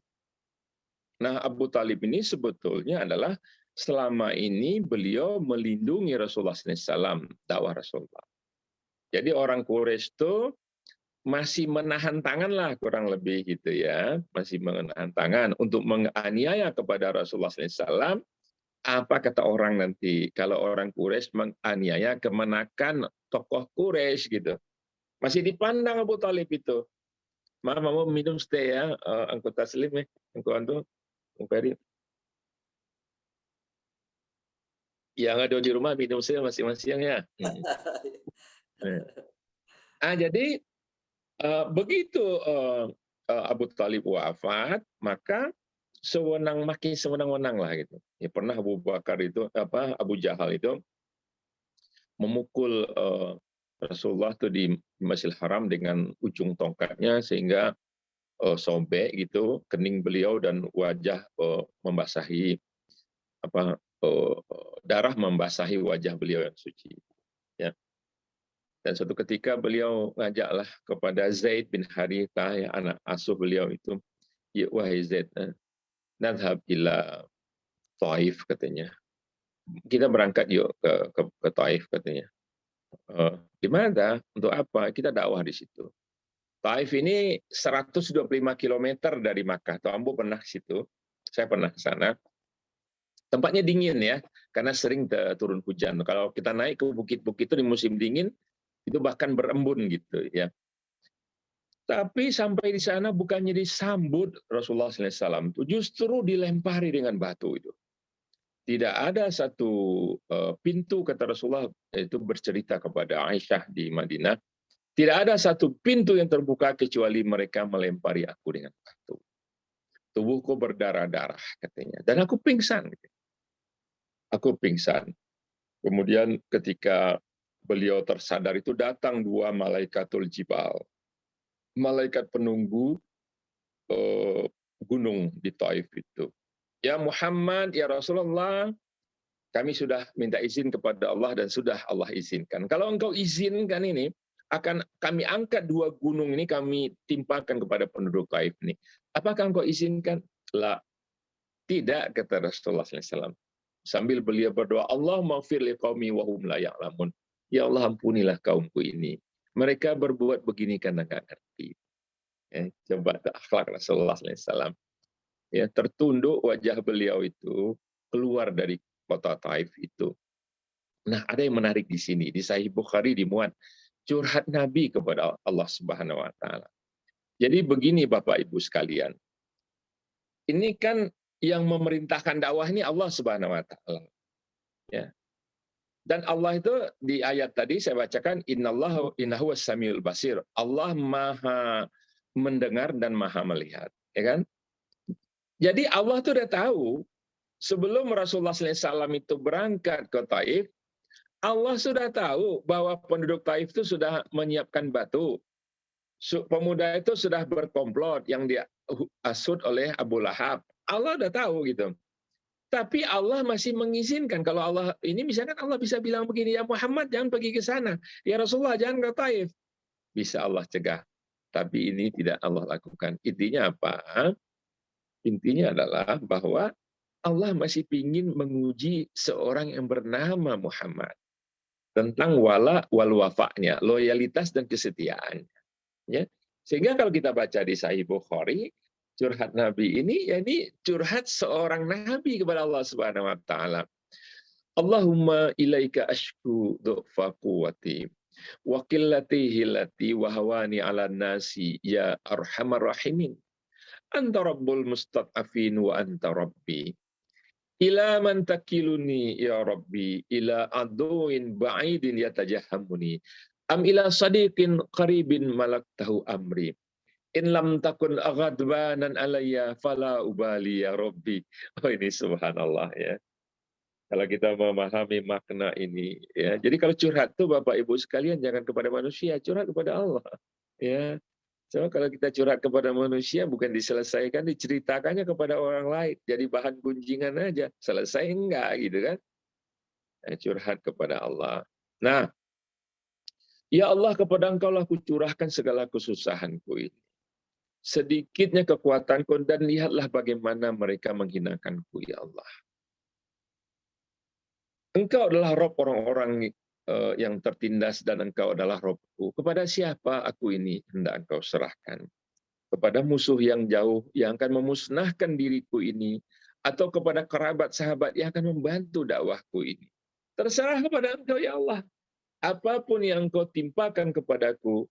Nah, Abu Talib ini sebetulnya adalah selama ini beliau melindungi Rasulullah SAW, dakwah Rasulullah. Jadi orang Quraisy itu masih menahan tangan lah kurang lebih gitu ya, masih menahan tangan untuk menganiaya kepada Rasulullah SAW. Apa kata orang nanti kalau orang Quraisy menganiaya kemenakan tokoh Quraisy gitu? Masih dipandang Abu Talib itu. Mau minum teh ya, Angkut Taslim ya, Angkut Ferry. Yang ada di rumah minum teh masing-masing ya. Jadi begitu Abu Talib wafat, maka makin sewenang-wenang lah gitu. Ya, pernah Abu Bakar itu Abu Jahal itu memukul Rasulullah tuh di Masjidil Haram dengan ujung tongkatnya sehingga sobek gitu kening beliau dan wajah membasahi darah membasahi wajah beliau yang suci ya. Dan suatu ketika beliau ngajaklah kepada Zaid bin Harithah ya, anak asuh beliau itu, ya wahai Zaid, nadhab ila Taif katanya, kita berangkat yuk ke Taif katanya. Gimana? Untuk apa? Kita dakwah di situ. Taif ini 125 km dari Makkah. Tuh Ambo pernah ke situ. Saya pernah ke sana. Tempatnya dingin ya, karena sering turun hujan. Kalau kita naik ke bukit-bukit itu di musim dingin, itu bahkan berembun gitu ya. Tapi sampai di sana bukannya disambut Rasulullah SAW, justru dilempari dengan batu itu. Tidak ada satu pintu, kata Rasulullah, itu bercerita kepada Aisyah di Madinah, tidak ada satu pintu yang terbuka kecuali mereka melempari aku dengan batu. Tubuhku berdarah-darah katanya, dan aku pingsan. Aku pingsan. Kemudian ketika beliau tersadar itu datang dua malaikatul jibal. malaikat penunggu gunung di Taif itu. Ya Muhammad, ya Rasulullah, kami sudah minta izin kepada Allah dan sudah Allah izinkan. Kalau engkau izinkan ini, akan kami angkat 2 gunung ini, kami timpakan kepada penduduk Taif ini. Apakah engkau izinkan? La, tidak, kata Rasulullah SAW. Sambil beliau berdoa, Allah maghfir liqaumi wa hum la ya'lamun. Ya Allah, ampunilah kaumku ini. Mereka berbuat begini karena nggak ngerti. Coba akhlak Rasulullah SAW. Ya, tertunduk wajah beliau itu keluar dari kota Taif itu. Nah, ada yang menarik di sini. Di Sahih Bukhari dimuat curhat Nabi kepada Allah Subhanahu wa taala. Jadi begini Bapak Ibu sekalian. Ini kan yang memerintahkan dakwah ini Allah Subhanahu wa taala. Ya. Dan Allah itu di ayat tadi saya bacakan innahu was-samiul basir. Allah Maha mendengar dan Maha melihat, ya kan? Jadi Allah tuh udah tahu sebelum Rasulullah SAW itu berangkat ke Taif, Allah sudah tahu bahwa penduduk Taif itu sudah menyiapkan batu. Pemuda itu sudah berkomplot yang diasut oleh Abu Lahab. Allah udah tahu gitu. Tapi Allah masih mengizinkan. Kalau Allah ini misalkan Allah bisa bilang begini, ya Muhammad jangan pergi ke sana. Ya Rasulullah jangan ke Taif. Bisa Allah cegah. Tapi ini tidak Allah lakukan. Intinya apa? Intinya adalah bahwa Allah masih ingin menguji seorang yang bernama Muhammad tentang wala wal wafa'nya, loyalitas dan kesetiaannya. Ya. Sehingga kalau kita baca di Sahih Bukhari, curhat Nabi ini, ya ini curhat seorang Nabi kepada Allah Subhanahu wa taala. Allahumma ilaika ashku du'fa quwwati wa qillati hilati wa hawani 'alan nasi ya arhamar rahimin. Anta rabbul mustad'afin wa anta rabbi. Ila man takiluni ya rabbi ila aduin ba'idin yatajahamuni am ila sadiqin qaribin malaktahu amri. In lam takun aghadbanan alayya fala ubali ya rabbi. Oh ini subhanallah ya. Kalau kita memahami makna ini ya. Jadi kalau curhat tuh Bapak Ibu sekalian jangan kepada manusia, curhat kepada Allah. Ya. So, kalau kita curhat kepada manusia bukan diselesaikan, diceritakannya kepada orang lain. Jadi bahan gunjingan aja. Selesai enggak gitu kan. Curhat kepada Allah. Nah, ya Allah kepada Engkau lah kucurahkan segala kesusahanku ini. Sedikitnya kekuatanku dan lihatlah bagaimana mereka menghinakanku ya Allah. Engkau adalah Rob orang-orang yang tertindas dan Engkau adalah Robku. Kepada siapa aku ini hendak Engkau serahkan? Kepada musuh yang jauh yang akan memusnahkan diriku ini, atau kepada kerabat sahabat yang akan membantu dakwahku ini. Terserah kepada Engkau ya Allah. Apapun yang Engkau timpakan kepadaku,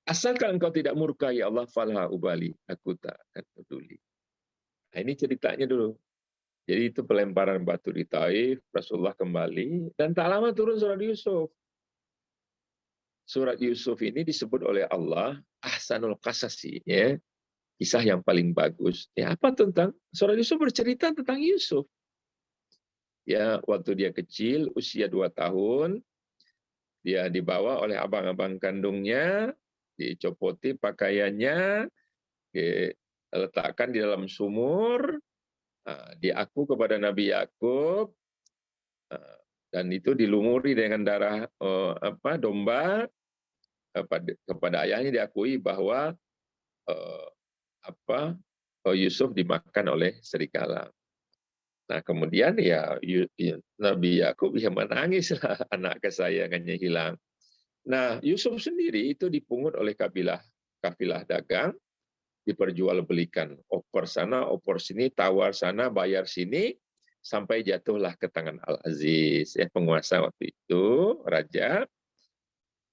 asalkan Engkau tidak murka ya Allah, falha ubali, aku tak akan peduli. Nah, ini ceritanya dulu. Jadi itu pelemparan batu di Taif, Rasulullah kembali, dan tak lama turun surat Yusuf. Surat Yusuf ini disebut oleh Allah Ahsanul Qasasi, ya. Kisah yang paling bagus. Ya, apa tentang surat Yusuf bercerita tentang Yusuf. Ya, waktu dia kecil, usia 2 tahun, dia dibawa oleh abang-abang kandungnya, dicopoti pakaiannya, diletakkan di dalam sumur, diaku kepada Nabi Yakub, dan itu dilumuri dengan darah domba. Kepada ayahnya diakui bahwa Yusuf dimakan oleh serigala. Nah kemudian ya Nabi Yakub ya menangis lah, anak kesayangannya hilang. Nah Yusuf sendiri itu dipungut oleh kafilah dagang, diperjualbelikan, oper sana, oper sini, tawar sana, bayar sini, sampai jatuhlah ke tangan Al-Aziz, ya penguasa waktu itu, raja.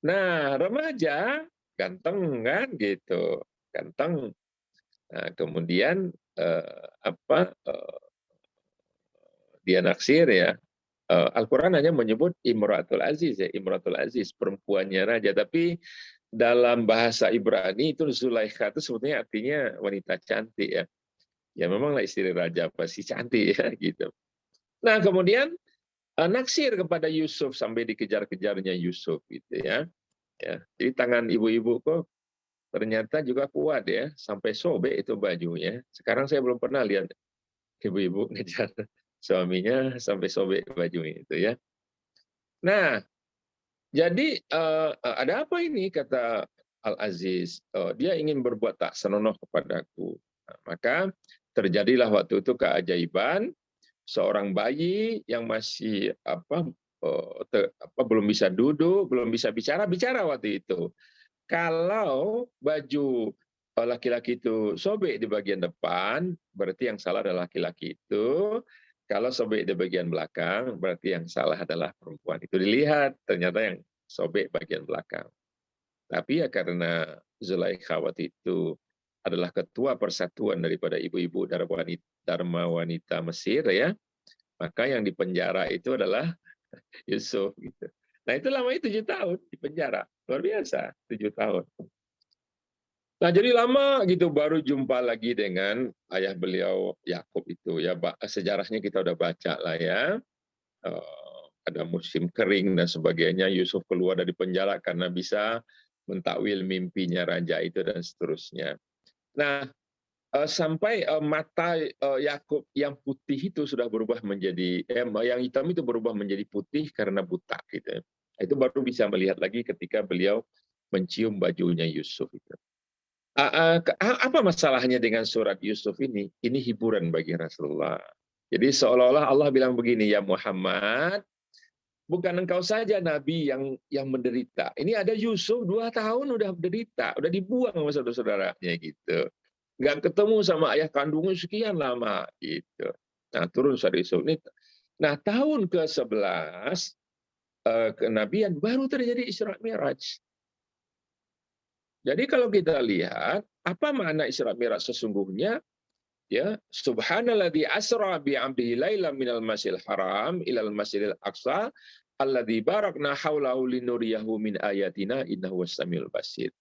Nah remaja, ganteng kan gitu, ganteng. Nah, kemudian dia naksir ya. Al-Quran hanya menyebut Imratul Aziz, ya, Imratul Aziz, perempuannya raja. Tapi dalam bahasa Ibrani itu Zulaikha itu sebetulnya artinya wanita cantik ya. Ya memanglah istri raja pasti cantik ya gitu. Nah kemudian naksir kepada Yusuf sampai dikejar-kejarnya Yusuf gitu ya. Ya, jadi tangan ibu-ibu kok ternyata juga kuat ya, sampai sobek itu bajunya. Sekarang saya belum pernah lihat ibu-ibu ngejar suaminya sampai sobek bajunya itu ya. Nah, jadi ada apa ini kata Al-Aziz? Dia ingin berbuat tak senonoh kepadaku. Nah, maka terjadilah waktu itu keajaiban, seorang bayi yang masih belum bisa duduk, belum bisa bicara waktu itu. Kalau baju laki-laki itu sobek di bagian depan, berarti yang salah adalah laki-laki itu. Kalau sobek di bagian belakang, berarti yang salah adalah perempuan. Itu dilihat, ternyata yang sobek bagian belakang. Tapi ya karena Zulaikha waktu itu adalah ketua persatuan daripada ibu-ibu Dharma wanita Mesir ya, maka yang dipenjara itu adalah Yusuf gitu. Nah itu lamanya 7 tahun di penjara, luar biasa 7 tahun. Nah jadi lama gitu baru jumpa lagi dengan ayah beliau Yakub itu ya, sejarahnya kita udah baca lah ya. Ada musim kering dan sebagainya, Yusuf keluar dari penjara karena bisa mentakwil mimpinya raja itu dan seterusnya. Nah sampai mata Yakub yang putih itu sudah berubah menjadi yang hitam itu berubah menjadi putih karena buta gitu. Itu baru bisa melihat lagi ketika beliau mencium bajunya Yusuf itu. Apa masalahnya dengan surat Yusuf ini? Ini hiburan bagi Rasulullah. Jadi seolah-olah Allah bilang begini, ya Muhammad, bukan engkau saja Nabi yang menderita. Ini ada Yusuf 2 tahun udah menderita, udah dibuang sama saudara-saudaranya gitu. Nggak ketemu sama ayah kandungnya sekian lama gitu. Nah turun surat Yusuf ini. Nah tahun ke-11 kenabian baru terjadi Isra Mi'raj. Jadi kalau kita lihat apa makna Isra Mi'raj sesungguhnya, ya subhanalladzi asra bi 'abdihi lailan minal masjidil haram ilal masjidil aqsa alladzi barakna haulahu linuriyahu min ayatina innahu was-samiul basir.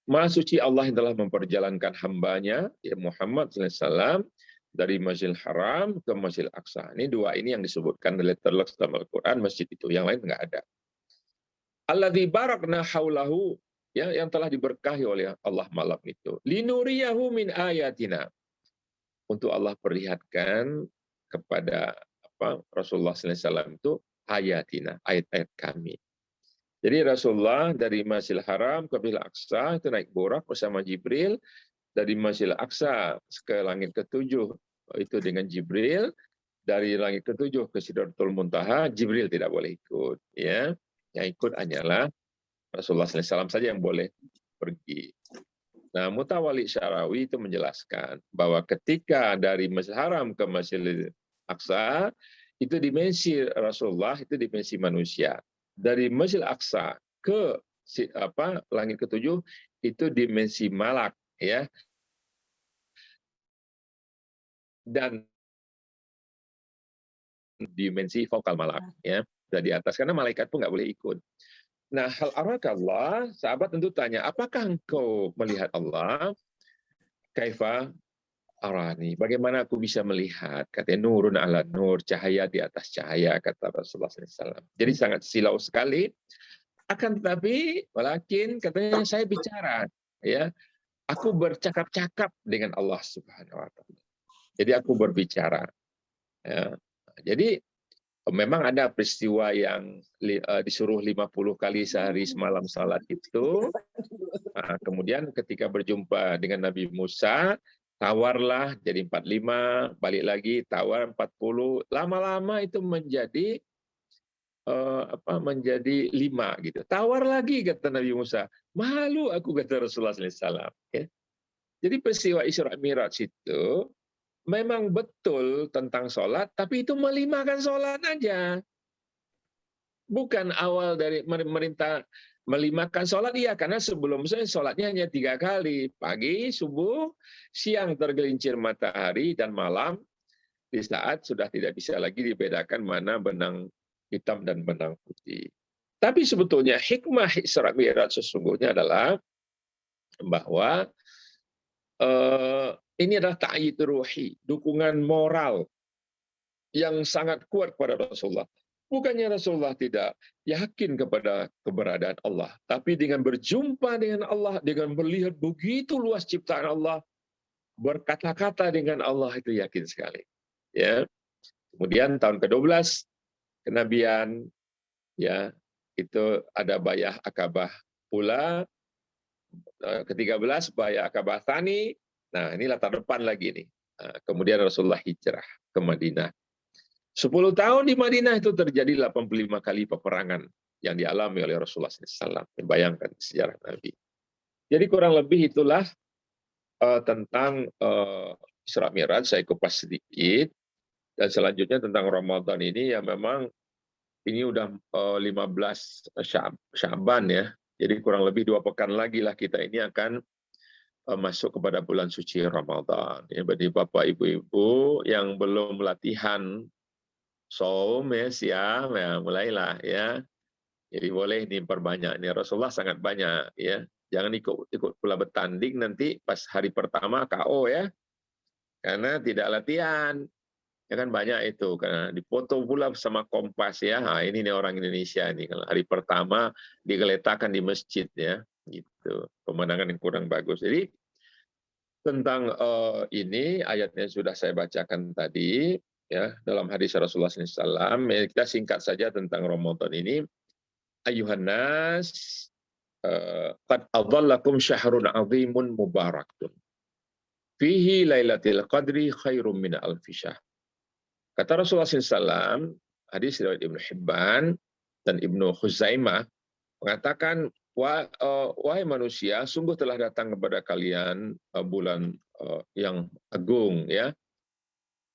Maha suci Allah yang telah memperjalankan hambanya ya Muhammad SAW dari Masjidil Haram ke Masjidil Aqsa. Ini 2 ini yang disebutkan terleks dalam Al-Quran, masjid itu, yang lain nggak ada. Alladzi barakna haulahu, ya, yang telah diberkahi oleh Allah malam itu. Linuriyahu min ayatina. Untuk Allah perlihatkan kepada Rasulullah SAW itu ayatina, ayat-ayat kami. Jadi Rasulullah dari Masjidil Haram ke Masjidil Aqsa itu naik Burak bersama Jibril, dari Masjidil Aqsa ke langit ke-7 itu dengan Jibril, dari langit ke-7 ke Sidratul Muntaha Jibril tidak boleh ikut ya. Yang ikut hanyalah Rasulullah SAW saja yang boleh pergi. Nah, Mutawalli Syarawi itu menjelaskan bahwa ketika dari Masjidil Haram ke Masjidil Aqsa itu dimensi Rasulullah itu dimensi manusia. Dari Masjidil Aqsa ke langit ke-7 itu dimensi malak ya. Dan dimensi vokal malak ya, dari atas karena malaikat pun nggak boleh ikut. Nah, hal arakallah, sahabat tentu tanya, apakah engkau melihat Allah? Kaifa arani, bagaimana aku bisa melihat? Katanya nurun ala nur, cahaya di atas cahaya, kata Rasulullah SAW. Jadi sangat silau sekali. Akan tetapi, walakin katanya saya bicara, ya, aku bercakap-cakap dengan Allah Subhanahu Wa Taala. Jadi aku berbicara. Ya. Jadi memang ada peristiwa yang disuruh 50 kali sehari semalam salat itu. Nah, kemudian ketika berjumpa dengan Nabi Musa, tawarlah jadi 45, balik lagi tawar 40, lama-lama itu menjadi menjadi 5 gitu. Tawar lagi kata Nabi Musa, malu aku kata Rasulullah SAW. Ya. Jadi peristiwa Isra Mi'raj itu memang betul tentang sholat, tapi itu melimakan sholat aja. Bukan awal dari merintah melimakan sholat, iya, karena sebelum saya sholatnya hanya 3 kali. Pagi, subuh, siang tergelincir matahari, dan malam di saat sudah tidak bisa lagi dibedakan mana benang hitam dan benang putih. Tapi sebetulnya hikmah Isra Mi'raj sesungguhnya adalah bahwa ini adalah ta'yid ruhi, dukungan moral yang sangat kuat kepada Rasulullah. Bukannya Rasulullah tidak yakin kepada keberadaan Allah, tapi dengan berjumpa dengan Allah, dengan melihat begitu luas ciptaan Allah, berkata-kata dengan Allah itu yakin sekali. Ya. Kemudian tahun ke-12 kenabian, ya, itu ada bayah Akabah pula, ke-13 bayah Akabah Tsani. Nah, ini latar depan lagi nih. Kemudian Rasulullah hijrah ke Madinah. 10 tahun di Madinah itu terjadi 85 kali peperangan yang dialami oleh Rasulullah SAW. Bayangkan sejarah Nabi. Jadi kurang lebih itulah tentang Isra Mi'raj, saya kupas sedikit. Dan selanjutnya tentang Ramadan ini, ya memang ini udah 15 Sya'ban ya. Jadi kurang lebih 2 pekan lagi lah kita ini akan masuk kepada bulan suci Ramadan. Ya, bagi Bapak Ibu-ibu yang belum latihan saum ya, siam ya, mulailah ya. Jadi boleh diperbanyak. Ini Rasulullah sangat banyak ya. Jangan ikut pula bertanding nanti pas hari pertama KO ya. Karena tidak latihan. Ya kan banyak itu, karena dipoto pula sama Kompas ya. Nah, ini nih orang Indonesia nih, kalau hari pertama digeletakkan di masjid ya, gitu. Pemandangan yang kurang bagus. Jadi tentang ini ayatnya sudah saya bacakan tadi ya dalam hadis Rasulullah SAW. Kita singkat saja tentang Ramadan ini. Ayuhan nas, qad adhallakum syahrun 'azimun mubarakun. Fihi lailatul qadri khairum min alfi syahr. Kata Rasulullah SAW, hadis riwayat Ibnu Hibban dan Ibnu Khuzaimah mengatakan, wahai manusia, sungguh telah datang kepada kalian bulan yang agung, ya,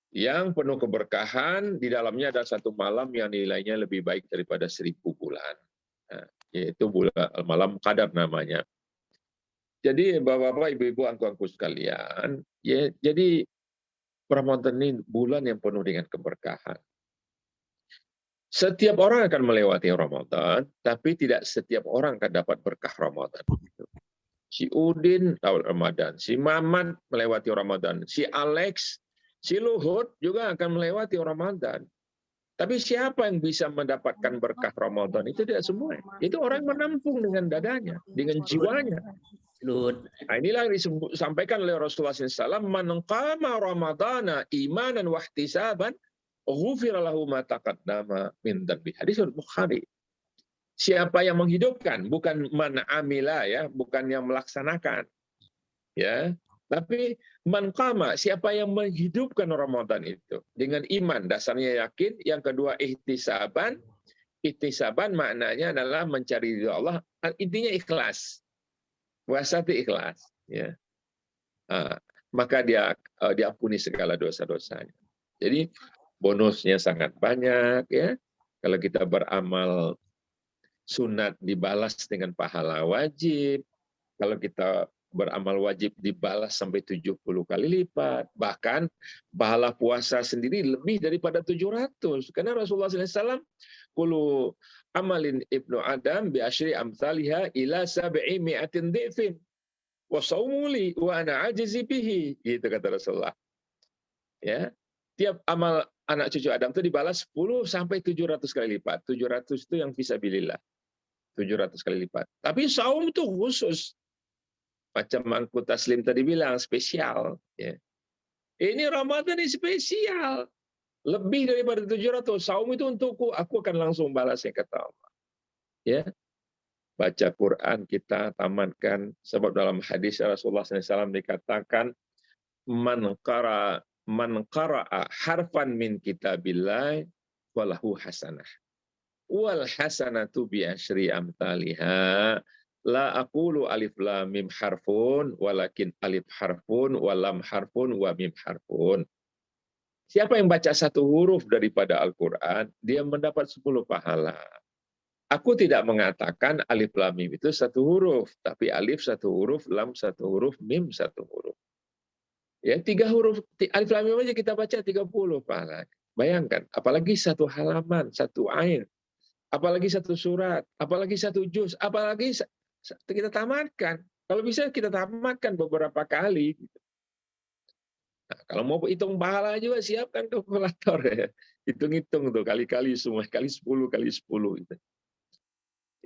yang penuh keberkahan. Di dalamnya ada satu malam yang nilainya lebih baik daripada 1000 bulan, yaitu bulan malam Qadar namanya. Jadi bapak-bapak, ibu-ibu, angku-angku sekalian, ya, jadi Ramadan ini bulan yang penuh dengan keberkahan. Setiap orang akan melewati Ramadan, tapi tidak setiap orang akan dapat berkah Ramadan. Si Udin tahu Ramadan, si Mamat melewati Ramadan, si Alex, si Luhut juga akan melewati Ramadan. Tapi siapa yang bisa mendapatkan berkah Ramadan? Itu tidak semua. Itu orang menampung dengan dadanya, dengan jiwanya. Nah, inilah yang disampaikan oleh Rasulullah SAW, man qama ramadhana imanan wa ihtisaban ghufira lahu ma taqaddama min dhanbi. Hadis Bukhari. Siapa yang menghidupkan, bukan man amila ya, bukan yang melaksanakan. Ya. Tapi man qama, siapa yang menghidupkan Ramadan itu dengan iman, dasarnya yakin, yang kedua ihtisaban. Ihtisaban maknanya adalah mencari ridha Allah, intinya ikhlas. Puasa itu ikhlas, ya. Maka dia diampuni segala dosa-dosanya. Jadi bonusnya sangat banyak, ya. Kalau kita beramal sunat dibalas dengan pahala wajib. Kalau kita beramal wajib dibalas sampai 70 kali lipat. Bahkan pahala puasa sendiri lebih daripada 700. Karena Rasulullah SAW, kullu amalin ibnu Adam bi asyri amsalha ila 700 dhifin wa saumuli wa ana ajizi bihi, gitu kata Rasulullah. Ya, tiap amal anak cucu Adam itu dibalas 10 sampai 700 kali lipat. 700 itu yang fisabilillah. 700 kali lipat. Tapi saum itu khusus. Macam Mangku Taslim tadi bilang, spesial. Ya. Ini Ramadan ini spesial. Lebih daripada 700. Saum itu untukku, aku akan langsung balas, yang kata Allah. Ya. Baca Quran kita tamatkan. Sebab dalam hadis Rasulullah SAW dikatakan, man qara'a harfan min kitabillah walahu hasanah. Wal hasanatu bi asyri amthaliha. La aqulu alif lam mim harfun walakin alif harfun wa lam harfun wa mim harfun. Siapa yang baca satu huruf daripada Al-Quran, dia mendapat 10 pahala. Aku tidak mengatakan alif lam mim itu satu huruf, tapi alif satu huruf, lam satu huruf, mim satu huruf. Ya, 3 huruf alif lam mim aja kita baca 30 pahala. Bayangkan, apalagi satu halaman, satu ayat, apalagi satu surat, apalagi satu juz, apalagi kita tamatkan. Kalau bisa kita tamatkan beberapa kali. Nah, kalau mau hitung pahala juga siapkan kalkulator ya. Hitung-hitung tuh kali-kali semua, kali 10 gitu.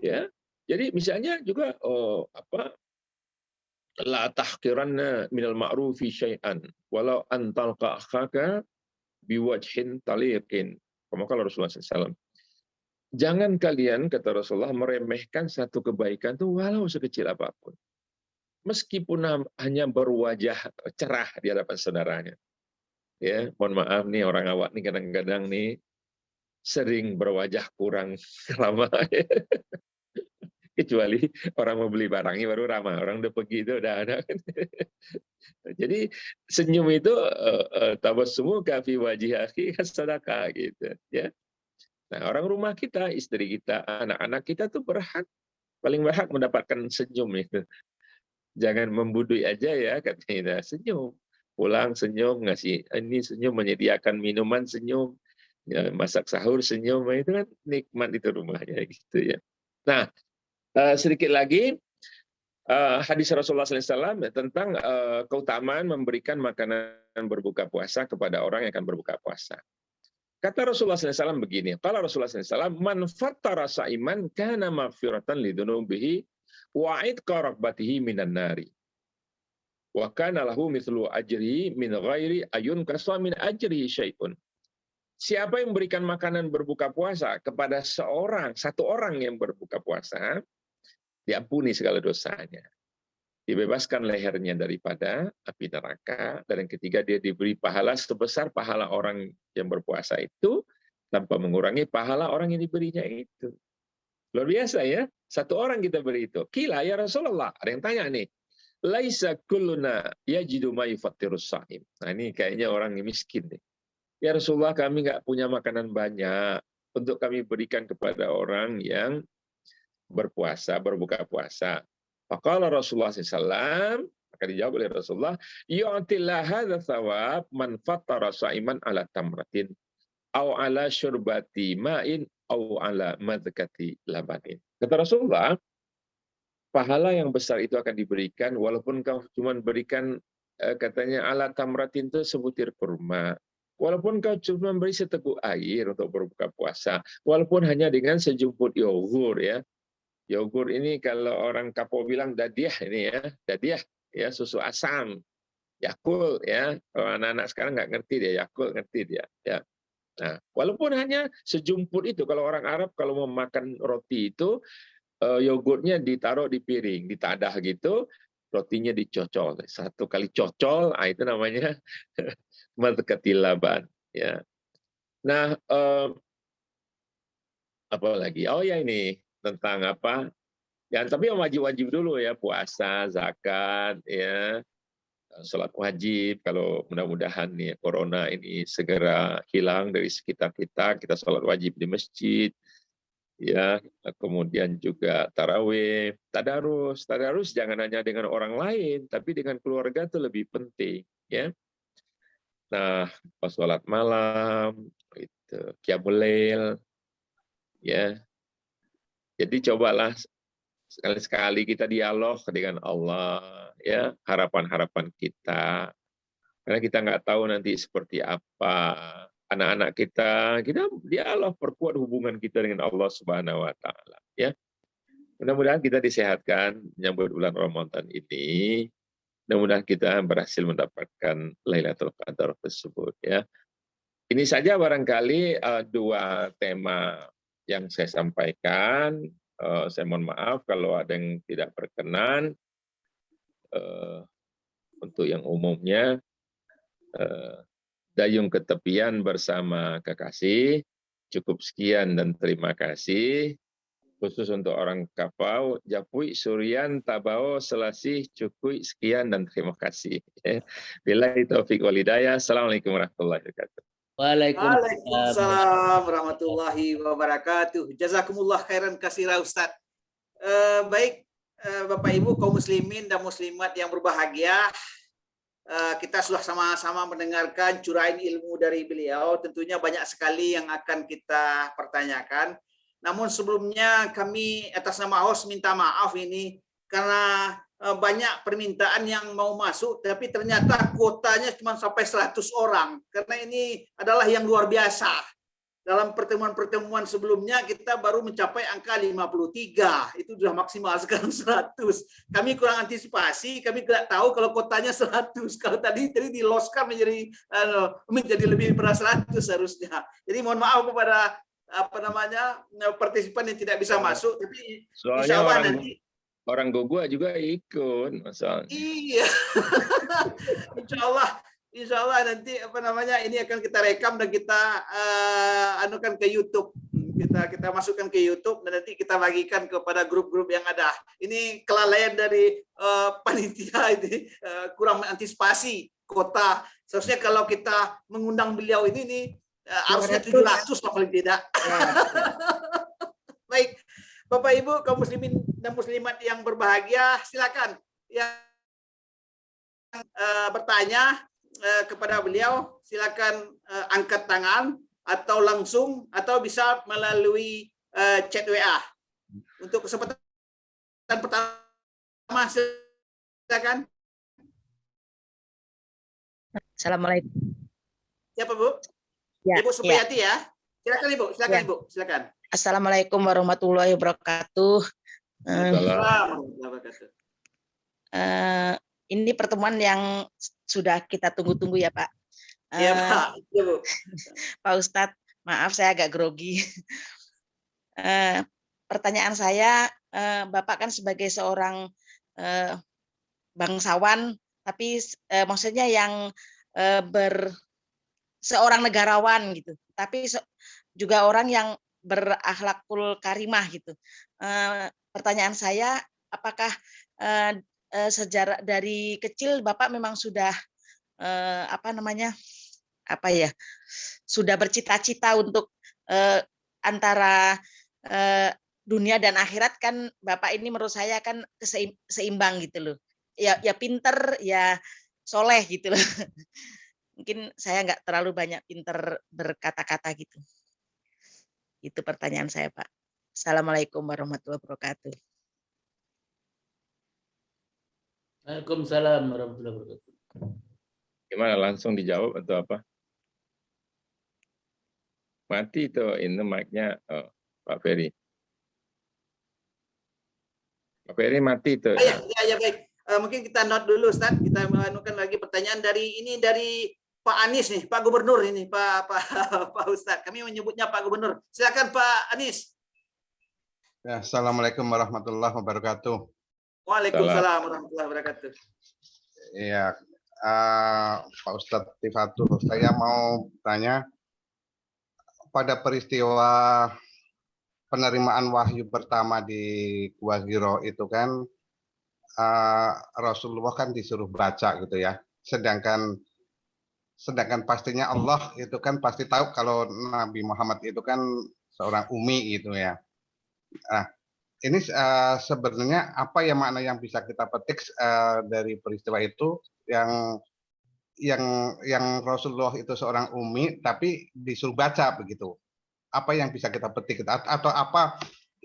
Ya. Jadi misalnya juga la tahqiranna minal ma'rufi syai'an walau an talqa akhaka biwajhin taliqin. Kala Rasulullah SAW. Jangan kalian, kata Rasulullah, meremehkan satu kebaikan itu walau sekecil apapun. Meskipun hanya berwajah cerah di hadapan saudaranya. Ya, mohon maaf nih orang awak nih kadang-kadang nih sering berwajah kurang ramah. Kecuali orang mau beli barangnya baru ramah. Orang udah pergi itu udah ada. Jadi senyum itu tabassumu ka fi wajhi akhi sadaqah gitu ya. Nah, orang rumah kita, istri kita, anak-anak kita tuh paling berhak mendapatkan senyum itu. Jangan membudui aja ya katanya, senyum. Pulang senyum, ngasih ini senyum, menyediakan minuman senyum, ya, masak sahur senyum, itu kan nikmat itu rumahnya gitu ya. Nah, sedikit lagi hadis Rasulullah SAW tentang keutamaan memberikan makanan berbuka puasa kepada orang yang akan berbuka puasa. Kata Rasulullah SAW begini, kalau Rasulullah SAW, man fattara sa'iman kana maghfiratan lidunubihi wa'id qarabatihi minan nari. Wa kana lahu mithlu ajri min ghairi ayun kaswa min ajri syai'un. Siapa yang memberikan makanan berbuka puasa kepada satu orang yang berbuka puasa, diampuni segala dosanya. Dibebaskan lehernya daripada api neraka, dan yang ketiga dia diberi pahala sebesar pahala orang yang berpuasa itu tanpa mengurangi pahala orang yang diberinya itu. Luar biasa ya, satu orang kita beri itu. Kila ya Rasulullah, ada yang tanya nih, laisa kulluna yajidu ma yufattirus shaim. Nah ini kayaknya orang yang miskin nih. Ya Rasulullah, kami nggak punya makanan banyak untuk kami berikan kepada orang yang berpuasa, berbuka puasa. Faqala Rasulullah SAW, maka dijawab oleh Rasulullah, yu'tillah hadza thawab man fattara sha'iman ala tamratin au ala syurbati ma'in au ala madzkati labanin. Kata Rasulullah, pahala yang besar itu akan diberikan walaupun kau cuma berikan katanya ala tamratin itu sebutir kurma. Walaupun kau cuma beri seteguk air untuk berbuka puasa, walaupun hanya dengan sejumput yogur ya. Yogur ini kalau orang Kapo bilang dadiah ini ya, dadiah ya, susu asam, Yakult ya. Kalau anak-anak sekarang nggak ngerti dia, Yakult ngerti dia ya. Nah, walaupun hanya sejumput itu, kalau orang Arab kalau mau makan roti itu yogurtnya ditaruh di piring, ditadah gitu, rotinya dicocol. Satu kali cocol, itu namanya madzkatil laban ya. Nah, apa lagi? Oh ya ini tentang apa? Ya, tapi yang wajib-wajib dulu ya, puasa, zakat, ya, sholat wajib. Kalau mudah-mudahan nih corona ini segera hilang dari sekitar kita sholat wajib di masjid, ya. Kemudian juga tarawih, tadarus jangan hanya dengan orang lain, tapi dengan keluarga itu lebih penting, ya. Nah, pas sholat malam, itu qiyamul lail, ya. Jadi cobalah sekali-sekali kita dialog dengan Allah, ya, harapan-harapan kita. Karena kita nggak tahu nanti seperti apa anak-anak kita dialog, perkuat hubungan kita dengan Allah Subhanahu wa taala, ya. Mudah-mudahan kita disehatkan menyambut bulan Ramadan ini. Mudah-mudahan kita berhasil mendapatkan Lailatul Qadar tersebut, ya. Ini saja barangkali dua tema yang saya sampaikan. Saya mohon maaf kalau ada yang tidak berkenan. Untuk yang umumnya, dayung ketepian bersama kekasih. Cukup sekian dan terima kasih. Khusus untuk orang Kapau, Japui, Surian, Tabao, Selasih, cukup sekian dan terima kasih. Billahi taufiq wal hidayah. Assalamualaikum warahmatullahi wabarakatuh. Waalaikumsalam warahmatullahi wabarakatuh. Jazakumullah khairan katsira Ustaz. Baik Bapak Ibu kaum muslimin dan muslimat yang berbahagia, kita sudah sama-sama mendengarkan curahan ilmu dari beliau. Tentunya banyak sekali yang akan kita pertanyakan. Namun sebelumnya kami atas nama host minta maaf ini karena banyak permintaan yang mau masuk, tapi ternyata kuotanya cuma sampai 100 orang. Karena ini adalah yang luar biasa. dalam pertemuan-pertemuan sebelumnya kita baru mencapai angka 53. Itu sudah maksimal, sekarang 100. Kami kurang antisipasi, kami tidak tahu kalau kotanya 100. Kalau tadi diloskan menjadi lebih dari 100 harusnya. Jadi mohon maaf kepada partisipan yang tidak bisa masuk, tapi Soalnya insya Allah nanti orang Gogua juga ikut masalah. iya. Insya Allah nanti ini akan kita rekam dan kita anukan ke YouTube. Kita masukkan ke YouTube dan nanti kita bagikan kepada grup-grup yang ada. Ini kelalaian dari panitia ini, kurang mengantisipasi kota. Seharusnya kalau kita mengundang beliau ini harusnya 700 lah paling tidak. Baik, Bapak Ibu kaum muslimin dan muslimat yang berbahagia, silakan yang bertanya kepada beliau, silakan angkat tangan atau langsung atau bisa melalui chat WA. Untuk kesempatan pertama silakan. Assalamualaikum. Siapa Bu? Ya, Ibu Supriyati ya. Silakan Ibu, silakan Ya. Ibu, silakan. Assalamualaikum warahmatullahi wabarakatuh. Assalamualaikum warahmatullahi wabarakatuh. Ini pertemuan yang sudah kita tunggu-tunggu ya Pak. Iya Pak, iya Bu. Pak Ustadz, maaf saya agak grogi. Pertanyaan saya, Bapak kan sebagai seorang bangsawan, tapi maksudnya yang seorang negarawan gitu, tapi juga orang yang berakhlakul karimah gitu. Pertanyaan saya, apakah sejarah dari kecil Bapak memang sudah sudah bercita-cita untuk antara dunia dan akhirat, kan Bapak ini menurut saya kan seimbang gitu loh. Ya pinter, ya soleh gitu loh. Mungkin saya nggak terlalu banyak pinter berkata-kata gitu. Itu pertanyaan saya, Pak. Assalamualaikum warahmatullahi wabarakatuh. Waalaikumsalam warahmatullahi wabarakatuh. Gimana, langsung dijawab atau apa? Mati itu ini mic-nya Pak Ferry. Pak Ferry mati itu. Ya baik. Mungkin kita note dulu Ustaz. Kita menemukan lagi pertanyaan dari Pak Anies nih, Pak Gubernur ini, Pak Ustadz. Kami menyebutnya Pak Gubernur. Silakan Pak Anies. Ya, Assalamualaikum warahmatullahi wabarakatuh. Waalaikumsalam warahmatullahi wabarakatuh. Ya, Pak Ustadz Tifatul, saya mau tanya, pada peristiwa penerimaan wahyu pertama di Gua Hiro itu kan Rasulullah kan disuruh baca gitu ya. Sedangkan pastinya Allah itu kan pasti tahu kalau Nabi Muhammad itu kan seorang ummi gitu ya. Nah, ini sebenarnya apa ya makna yang bisa kita petik dari peristiwa itu yang Rasulullah itu seorang ummi tapi disuruh baca begitu. Apa yang bisa kita petik atau apa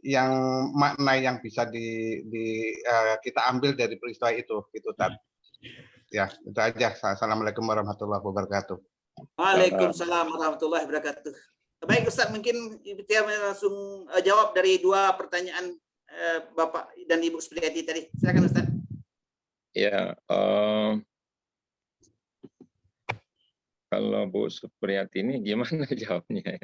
yang makna yang bisa kita ambil dari peristiwa itu gitu Tad. Ya, itu aja. Assalamualaikum warahmatullahi wabarakatuh. Waalaikumsalam warahmatullahi wabarakatuh. Baik Ustaz, mungkin kita langsung jawab dari dua pertanyaan Bapak dan Ibu Supriyati tadi. Silakan Ustaz. Ya, kalau Bu Supriyati ini gimana jawabnya?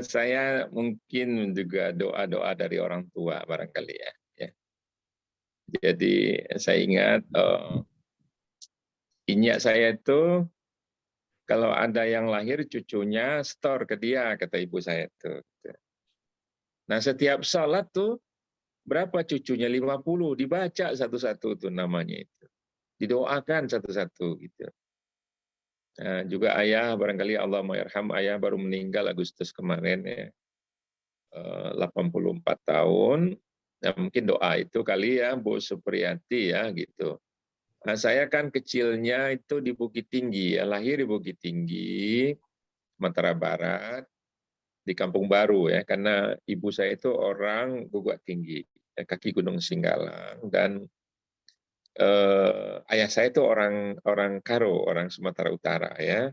Saya mungkin juga doa-doa dari orang tua barangkali ya. Jadi saya ingat inyak saya itu kalau ada yang lahir cucunya store ke dia, kata ibu saya itu. Nah setiap salat tuh berapa cucunya? 50, dibaca satu-satu tuh namanya itu. Didoakan satu-satu gitu. Nah, juga ayah barangkali Allahumma'irham, ayah baru meninggal Agustus kemarin ya. 84 tahun. Nah, mungkin doa itu kali ya Bu Supriyati ya gitu. Nah, saya kan kecilnya itu di Bukit Tinggi ya, lahir di Bukit Tinggi, Sumatera Barat, di Kampung Baru ya, karena ibu saya itu orang Guguak Tinggi, kaki Gunung Singgalang, dan ayah saya itu orang Karo, orang Sumatera Utara ya.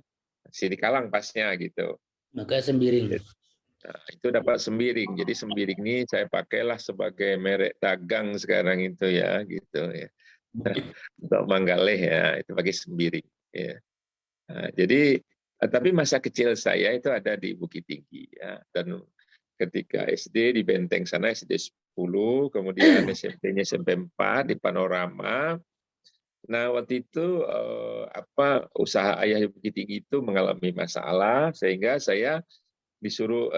Sidikalang pasnya gitu. Maka sembiring. Nah, itu dapat sembiring. Jadi sembiring ini saya pakailah sebagai merek dagang sekarang itu ya, gitu ya. Untuk Manggaleh ya, itu pakai sembiring. Ya. Nah, jadi tapi masa kecil saya itu ada di Bukit Tinggi ya, dan ketika SD di Benteng sana SD 10, kemudian SMP-nya SMP 4 di Panorama. Nah, waktu itu usaha ayah di Bukit Tinggi itu mengalami masalah sehingga saya disuruh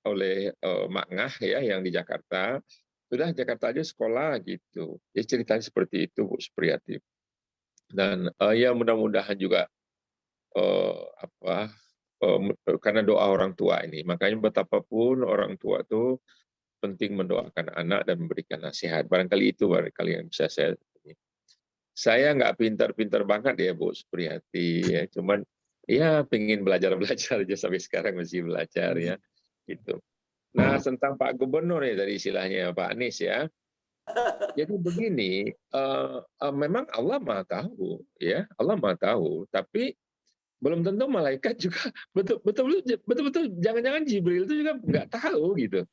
oleh Mak Ngah ya yang di Jakarta, sudah Jakarta aja sekolah gitu. Jadi ceritanya seperti itu Bu Supriyati. Dan ya mudah-mudahan juga karena doa orang tua ini, makanya betapapun orang tua itu penting mendoakan anak dan memberikan nasihat. Barangkali yang bisa saya nggak pintar-pintar banget ya Bu Supriyati ya, cuman ya pengen belajar-belajar aja sampai sekarang masih belajar ya gitu. Nah, tentang Pak Gubernur ya dari istilahnya Pak Anies ya. Jadi begini, memang Allah Maha tahu ya, Allah Maha tahu, tapi belum tentu malaikat juga betul-betul jangan-jangan Jibril itu juga nggak tahu gitu.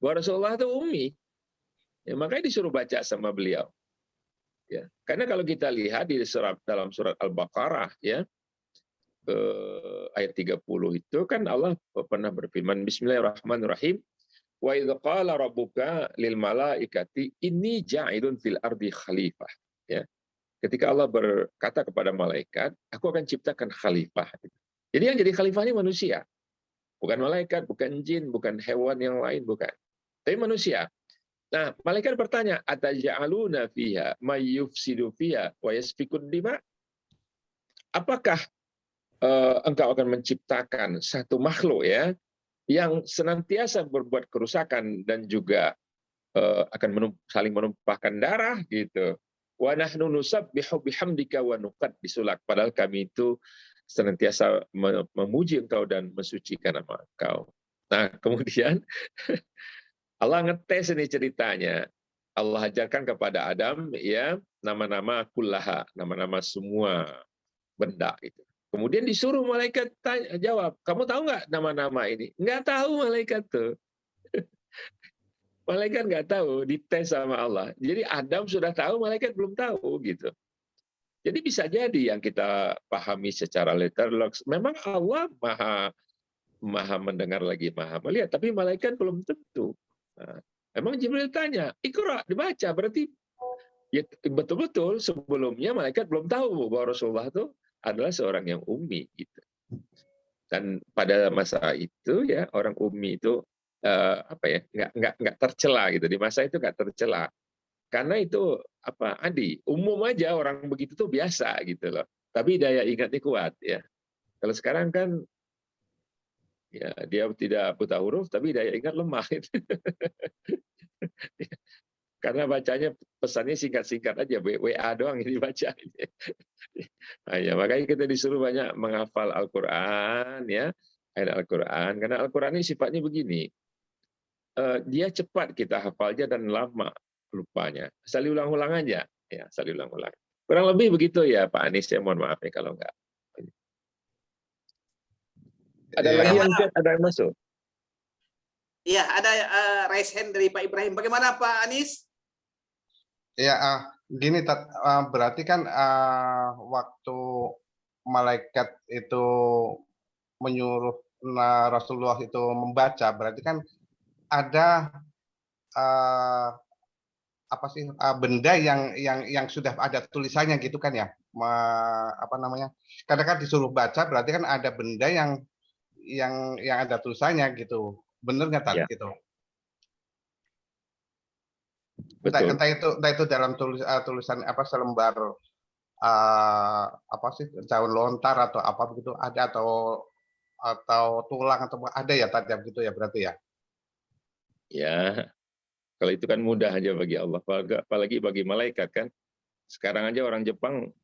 Bahwa Rasulullah itu ummi. Ya, makanya disuruh baca sama beliau. Ya, karena kalau kita lihat dalam surat Al-Baqarah ya, ayat 30 itu kan Allah pernah berfirman Bismillahirrahmanirrahim. Wa idz qala rabbuka lil malaikati inni ja'ilun fil ardi khalifah. Ya. Ketika Allah berkata kepada malaikat, aku akan ciptakan khalifah. Jadi yang jadi khalifah ini manusia. Bukan malaikat, bukan jin, bukan hewan yang lain, bukan. Tapi manusia. Nah, malaikat bertanya, ataj'aluna fiha may yufsidu fiha wa yasfikud dima? Apakah engkau akan menciptakan satu makhluk ya yang senantiasa berbuat kerusakan dan juga akan saling menumpahkan darah gitu. Wa nahnu nusabbihu bihamdika wa nuqaddisu lak. Padahal kami itu senantiasa memuji engkau dan mensucikan nama engkau. Nah, kemudian Allah ngetes ini ceritanya. Allah ajarkan kepada Adam ya nama-nama kullaha, nama-nama semua benda itu. Kemudian disuruh malaikat jawab, kamu tahu nggak nama-nama ini? Nggak tahu malaikat tuh. Malaikat nggak tahu, dites sama Allah. Jadi Adam sudah tahu, malaikat belum tahu gitu. Jadi bisa jadi yang kita pahami secara literal, memang Allah maha mendengar lagi maha melihat, tapi malaikat belum tentu. Nah, emang Jibril tanya, Iqra, dibaca, berarti ya betul-betul sebelumnya malaikat belum tahu bahwa Rasulullah itu adalah seorang yang ummi gitu. Dan pada masa itu ya orang ummi itu nggak tercela gitu, di masa itu nggak tercela karena itu umum aja orang begitu tuh biasa gitu loh, tapi daya ingatnya kuat ya. Kalau sekarang kan ya dia tidak buta huruf tapi daya ingat lemah karena bacanya pesannya singkat-singkat aja, WA doang ini dibaca. Nah, ya, makanya kita disuruh banyak menghafal Al-Quran ya, ayat Al-Quran, karena Al-Quran ini sifatnya begini, dia cepat kita hafalnya dan lama lupanya. Asal ulang-ulang aja, ya, asal ulang-ulang. Kurang lebih begitu ya Pak Anies, ya mohon maaf ya kalau enggak. Ada lagi yang ada yang masuk? Iya, ada raise hand dari Pak Ibrahim. Bagaimana Pak Anies? Ya, gini, berarti kan waktu malaikat itu menyuruh Rasulullah itu membaca, berarti kan ada benda yang sudah ada tulisannya gitu kan ya? Karena kan disuruh baca, berarti kan ada benda yang ada tulisannya gitu. Bener nggak Ya. gitu? Betul. Entah itu dalam tulisan selembar daun lontar atau apa begitu ada, atau tulang atau ada ya tajam gitu ya berarti ya. Ya, kalau itu kan mudah aja bagi Allah, apalagi bagi malaikat kan. Sekarang aja orang Jepang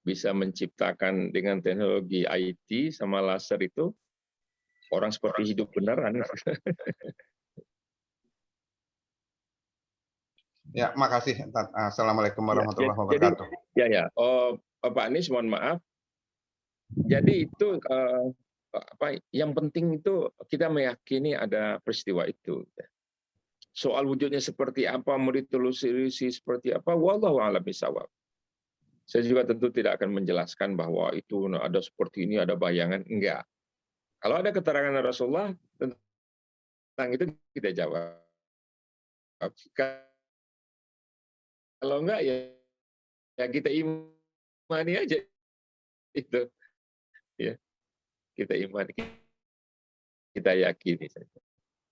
bisa menciptakan dengan teknologi IT sama laser itu orang seperti hidup beneran. Ya, makasih. Assalamualaikum warahmatullahi wabarakatuh. Ya. Pak Anies, mohon maaf. Jadi itu apa yang penting itu kita meyakini ada peristiwa itu. Soal wujudnya seperti apa, mau ditelusuri seperti apa, wallahu a'lam bishawab. Saya juga tentu tidak akan menjelaskan bahwa itu ada seperti ini, ada bayangan, enggak. Kalau ada keterangan Rasulullah tentang itu kita jawab. Kalau enggak ya kita imani aja itu, ya kita imani, kita yakini saja.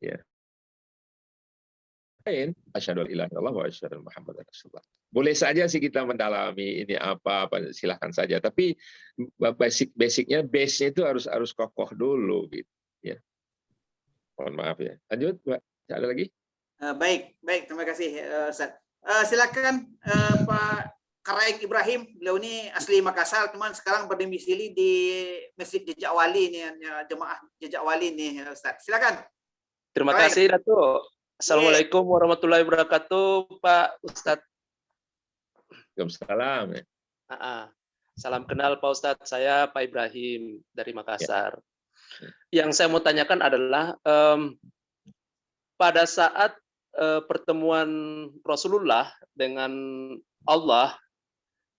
Ya. Asyhadu an la ilaha illallah wa asyhadu anna Muhammadar Rasulullah. Boleh saja sih kita mendalami ini apa silahkan saja. Tapi basicnya base-nya itu harus kokoh dulu gitu. Ya. Mohon maaf ya. Lanjut, Mbak. Ada lagi? Baik, terima kasih Ustaz. Silakan Pak Karaik Ibrahim, beliau ini asli Makassar, cuman sekarang berdomisili di Masjid Jejak Wali nih, jemaah Jejak Wali nih Ustaz. Silakan. Terima Karaik. kasih Datuk. Assalamualaikum warahmatullahi wabarakatuh, Pak Ustadz. Waalaikumsalam. Salam kenal Pak Ustadz, saya Pak Ibrahim dari Makassar. Yang saya mau tanyakan adalah pada saat pertemuan Rasulullah dengan Allah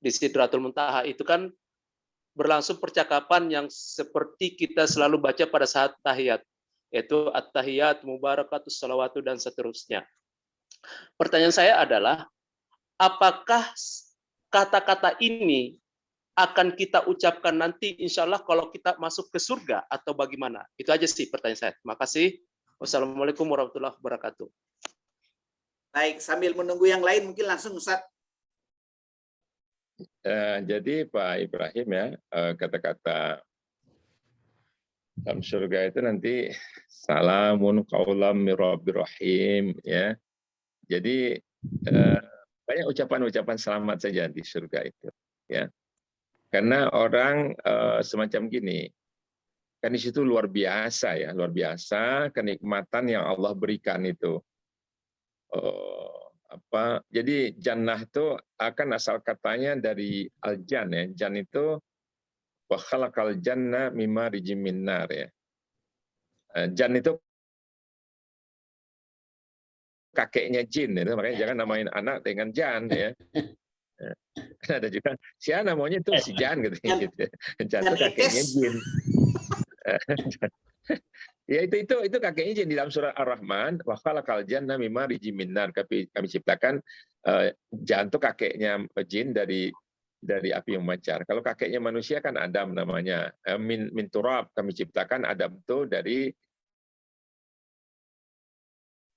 di Sidratul Muntaha itu kan berlangsung percakapan yang seperti kita selalu baca pada saat tahiyat, yaitu at-tahiyat, mubarakatus, salawatu, dan seterusnya. Pertanyaan saya adalah, apakah kata-kata ini akan kita ucapkan nanti insya Allah kalau kita masuk ke surga atau bagaimana? Itu aja sih pertanyaan saya. Terima kasih. Wassalamualaikum warahmatullahi wabarakatuh. Baik, sambil menunggu yang lain mungkin langsung Ustaz. Jadi Pak Ibrahim ya, kata-kata dalam surga itu nanti salamun qaulam mir rabbir rahim ya. Jadi banyak ucapan-ucapan selamat saja di surga itu ya. Karena orang semacam gini, kan di situ luar biasa ya, luar biasa kenikmatan yang Allah berikan itu. Jadi jannah itu akan asal katanya dari al-jan ya. Jan itu wa khalaqal janna mimma rijim min nar ya. Jan itu kakeknya jin ya. Makanya jangan namain anak dengan Jan ya. Ada juga si anak namanya itu si Jan gitu. Jan itu kakeknya jin. Ya itu kakeknya jin di dalam surah Ar-Rahman, wa khalaqal janna mimma rijim min nar. Kami ciptakan Jan itu kakeknya jin dari api yang memancar. Kalau kakeknya manusia kan Adam namanya. Min turab, kami ciptakan Adam itu dari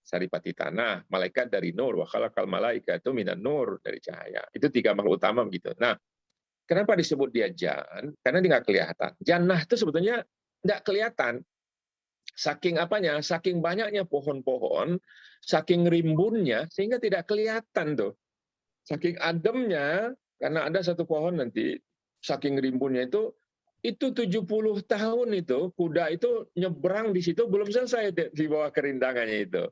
saripati tanah, malaikat dari nur, wa khalaqal malaikatu minan nur, dari cahaya. Itu tiga makhluk utama begitu. Nah, kenapa disebut dia jan? Karena dia nggak kelihatan. Jannah itu sebetulnya nggak kelihatan. Saking apanya? Saking banyaknya pohon-pohon, saking rimbunnya, sehingga tidak kelihatan tuh. Saking ademnya, karena ada satu pohon nanti, saking rimbunnya itu 70 tahun itu, kuda itu nyebrang di situ, belum selesai di bawah kerindangannya itu.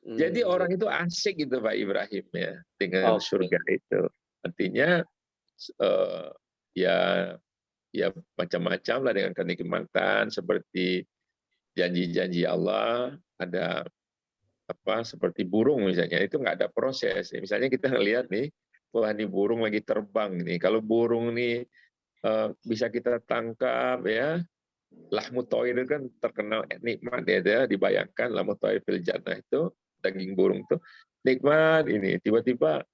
Jadi orang itu asik gitu Pak Ibrahim ya, dengan surga itu. Artinya ya macam-macam lah dengan kenikmatan, seperti janji-janji Allah, ada seperti burung misalnya, itu nggak ada proses. Misalnya kita lihat nih, wah ini burung lagi terbang nih. Kalau burung nih bisa kita tangkap ya, lahmu thair kan terkenal nikmat ya, dibayangkan lahmu thair fil jannah itu daging burung itu nikmat ini. Tiba-tiba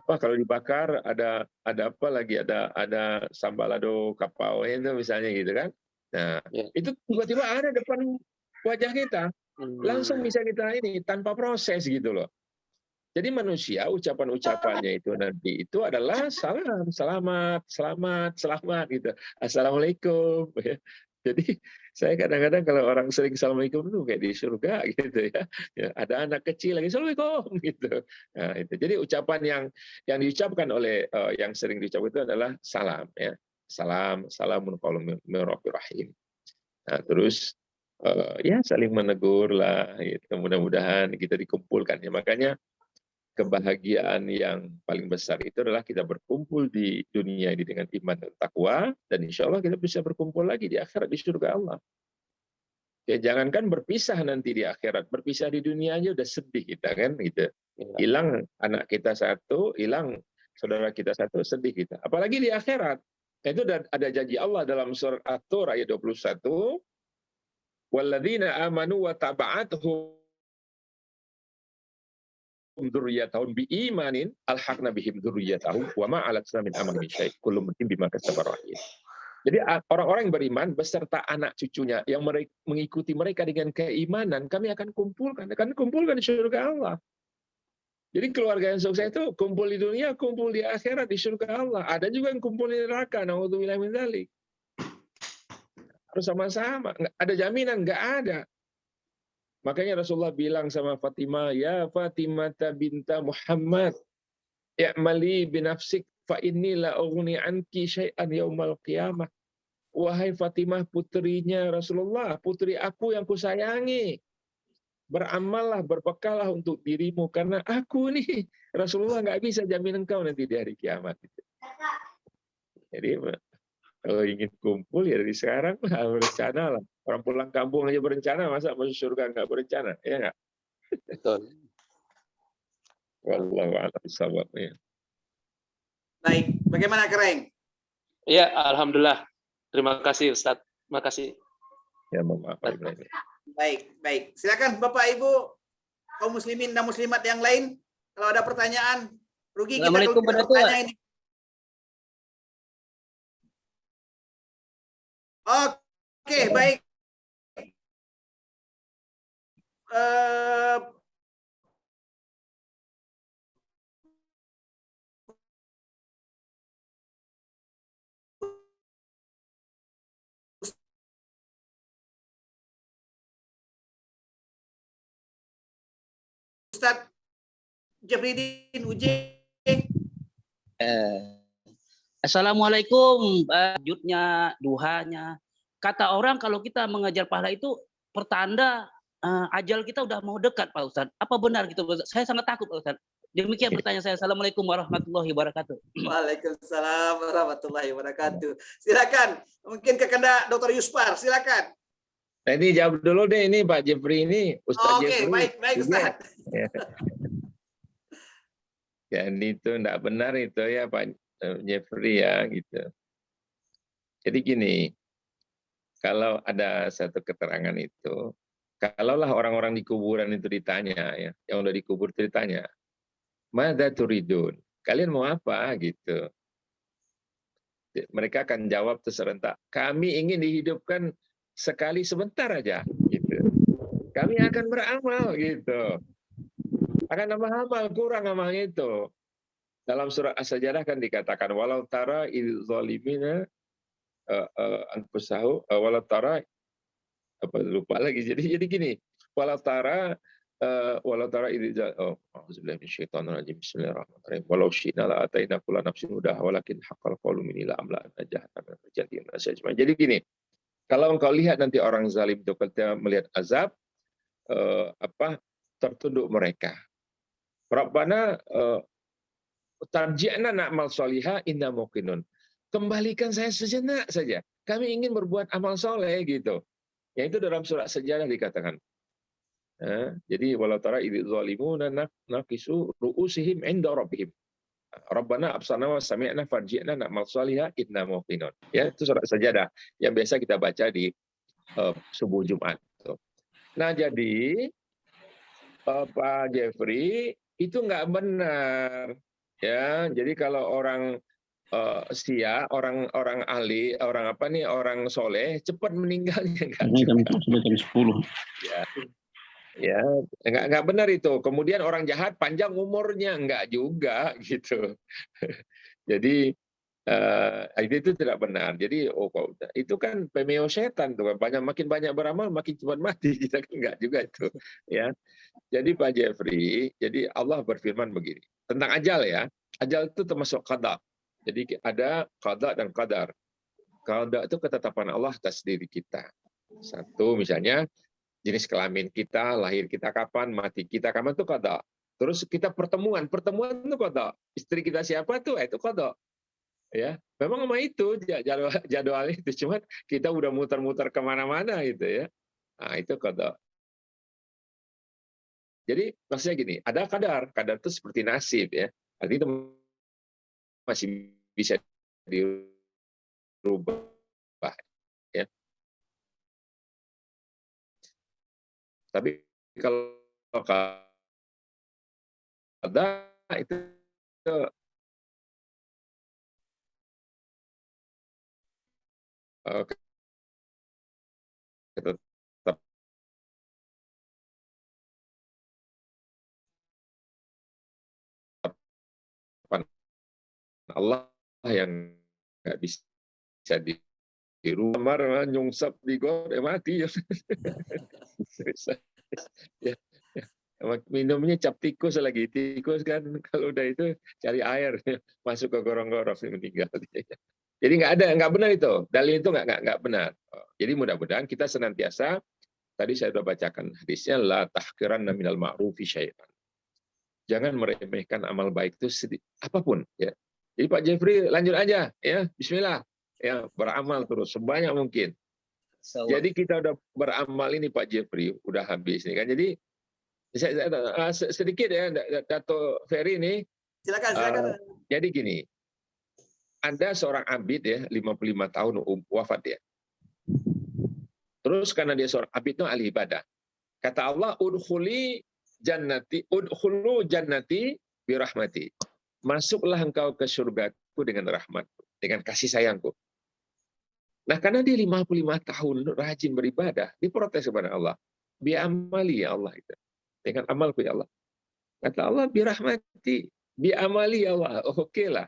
kalau dibakar ada apa lagi, ada sambalado kapau itu misalnya gitu kan. Nah, itu tiba-tiba ada depan wajah kita. Langsung bisa kita ini tanpa proses gitu loh. Jadi manusia ucapan-ucapannya itu nanti itu adalah salam, selamat gitu. Assalamualaikum. Jadi saya kadang-kadang kalau orang sering assalamualaikum itu kayak di surga gitu ya. Ada anak kecil lagi assalamualaikum gitu. Nah, itu. Jadi ucapan yang diucapkan oleh yang sering diucapkan itu adalah salam ya. Salamun qaulun mir rabbir rahim. Nah, terus ya saling menegur lah gitu. Mudah-mudahan kita dikumpulkan ya. Makanya kebahagiaan yang paling besar itu adalah kita berkumpul di dunia ini dengan iman dan takwa, dan insya Allah kita bisa berkumpul lagi di akhirat di surga Allah. Ya jangankan berpisah nanti di akhirat, berpisah di dunia aja udah sedih kita kan gitu. Hilang anak kita satu, hilang saudara kita satu, sedih kita. Apalagi di akhirat. Itu ada janji Allah dalam surat At-Tur ayat 21. Walladzina amanu wa taba'atuhum dzurriyyatahum biimanin alhaqna bihim dzurriyyatahum wa ma alatna min amalihim min syai' kullu imrin bima kasaba rahim. Jadi orang-orang yang beriman beserta anak cucunya yang mengikuti mereka dengan keimanan, kami akan kumpulkan di surga Allah. Jadi keluarga yang sukses itu kumpul di dunia, kumpul di akhirat di surga Allah. Ada juga yang kumpul di neraka, naudzubillah min dzalik. Harus sama-sama, ada jaminan nggak ada. Makanya Rasulullah bilang sama Fatimah, ya Fatimah binta Muhammad, i'mali binafsik fa inni la ughni anki syai'an yaumal qiyamah. Wahai Fatimah, putrinya Rasulullah, putri aku yang kusayangi, beramallah, berbekallah untuk dirimu, karena aku nih Rasulullah nggak bisa jamin engkau nanti di hari kiamat. Jadi kalau ingin kumpul ya dari sekarang lah, berencana lah. Orang pulang kampung aja berencana, masa masuk surga nggak berencana? Ya nggak? Betul. Wallahu a'lam bishawab. Ya. Baik, bagaimana Kereng? Iya, alhamdulillah. Terima kasih Ustadz. Terima kasih. Ya, maaf. Baik. Silakan Bapak Ibu kaum muslimin dan muslimat yang lain, kalau ada pertanyaan, rugi kita kalau Assalamualaikum tidak warahmatullahi bertanya ini. Oke, baik. Ustadz Jafridin Uje. Assalamualaikum. Lanjutnya, duhanya. Kata orang kalau kita mengajar pahala itu pertanda ajal kita udah mau dekat, Pak Ustadz. Apa benar gitu, Pak Ustadz? Saya sangat takut, Pak Ustadz. Demikian pertanyaan saya. Assalamualaikum warahmatullahi wabarakatuh. Waalaikumsalam warahmatullahi wabarakatuh. Silakan, mungkin kehendak Dr. Yuspar, silakan. Nah, ini jawab dulu deh ini Pak Jeffrey ini, Ustaz Oke, Jeffrey. baik Ustaz. Jadi itu enggak benar itu ya Pak Jeffrey ya gitu. Jadi gini, kalau ada satu keterangan itu, kalaulah orang-orang di kuburan itu ditanya ya, yang udah dikubur itu ditanya, "Madza turidun?" Kalian mau apa gitu. Mereka akan jawab serentak, "Kami ingin dihidupkan sekali sebentar aja," gitu. Kami akan beramal gitu. Akan nambah amal, kurang amalnya itu. Dalam surat As-Sajdah kan dikatakan walau tara idz zalimina anfusahu walau tara apa lupa lagi. Jadi gini, walau tara idz auzubillahi minasyaitonir rajim. Bismillahirrahmanirrahim. Walau syi'na la ataina kulla nafsin hudaha walakin haqqal qawlu minni la amla'anna jahannama minal ajmain. Jadi gini, kalau engkau lihat nanti orang zalim itu ketika melihat azab, tertunduk mereka. Rabbana tarji'na na'mal sholihah inna muqinun. Kembalikan saya sejenak saja. Kami ingin berbuat amal soleh gitu. Yang itu dalam surat Sejarah dikatakan. Jadi walau tara idz zalimuna naqisu ru'usihim 'inda rabbihim. Rabbana absarna wa sami'na farji'na na'mal sholihah inna muqinun. Ya, itu surat Sajadah yang biasa kita baca di subuh Jumat. Nah, jadi Pak Jeffrey itu nggak benar. Ya, jadi kalau orang orang ahli, orang soleh cepat meninggalnya nggak juga. Sudah jam 10. Ya, nggak benar itu. Kemudian orang jahat panjang umurnya, nggak juga gitu. Jadi itu tidak benar. Jadi itu kan pemeo setan tuh, makin banyak beramal makin cepat mati. Kita kan nggak juga itu. Ya, jadi Pak Jeffrey, jadi Allah berfirman begini tentang ajal ya. Ajal itu termasuk qada. Jadi ada qada dan qadar. Qada itu ketetapan Allah atas diri kita. Satu misalnya jenis kelamin kita, lahir kita kapan, mati kita kapan itu qada. Terus kita pertemuan itu qada. Istri kita siapa tuh? Itu qada. Ya, memang sama itu jadwal itu, cuman kita udah muter-muter kemana-mana gitu ya. Nah, itu qada. Jadi maksudnya gini, ada kadar itu seperti nasib ya. Artinya itu masih bisa dirubah ya. Tapi kalau ada itu ketetapan Allah yang nggak bisa dirubah, nyungsep di gor, mati ya. Ya, ya. Minumnya cap tikus lagi, tikus kan kalau udah itu cari air masuk ke gorong-gorong meninggal. Jadi nggak benar itu, dalil itu nggak benar. Jadi mudah-mudahan kita senantiasa, tadi saya sudah bacakan hadisnya, la tahqiranna minal ma'rufi syai'an. Jangan meremehkan amal baik itu apapun ya. Jadi Pak Jeffrey lanjut aja ya, bismillah ya, beramal terus sebanyak mungkin. Jadi kita udah beramal ini Pak Jeffrey udah habis nih kan. Jadi sedikit ya Dato Ferry ini. Silakan. Jadi gini. Ada seorang abid ya, 55 tahun wafat ya. Terus karena dia seorang abid itu ahli ibadah. Kata Allah, udkhulu jannati birahmati. Masuklah engkau ke surgaku dengan rahmatku, dengan kasih sayangku. Nah, karena dia 55 tahun rajin beribadah, diprotes kepada Allah. Bi amali ya Allah itu. Dengan amalku ya Allah. Kata Allah, birahmati, bi amali ya Allah. Oke lah.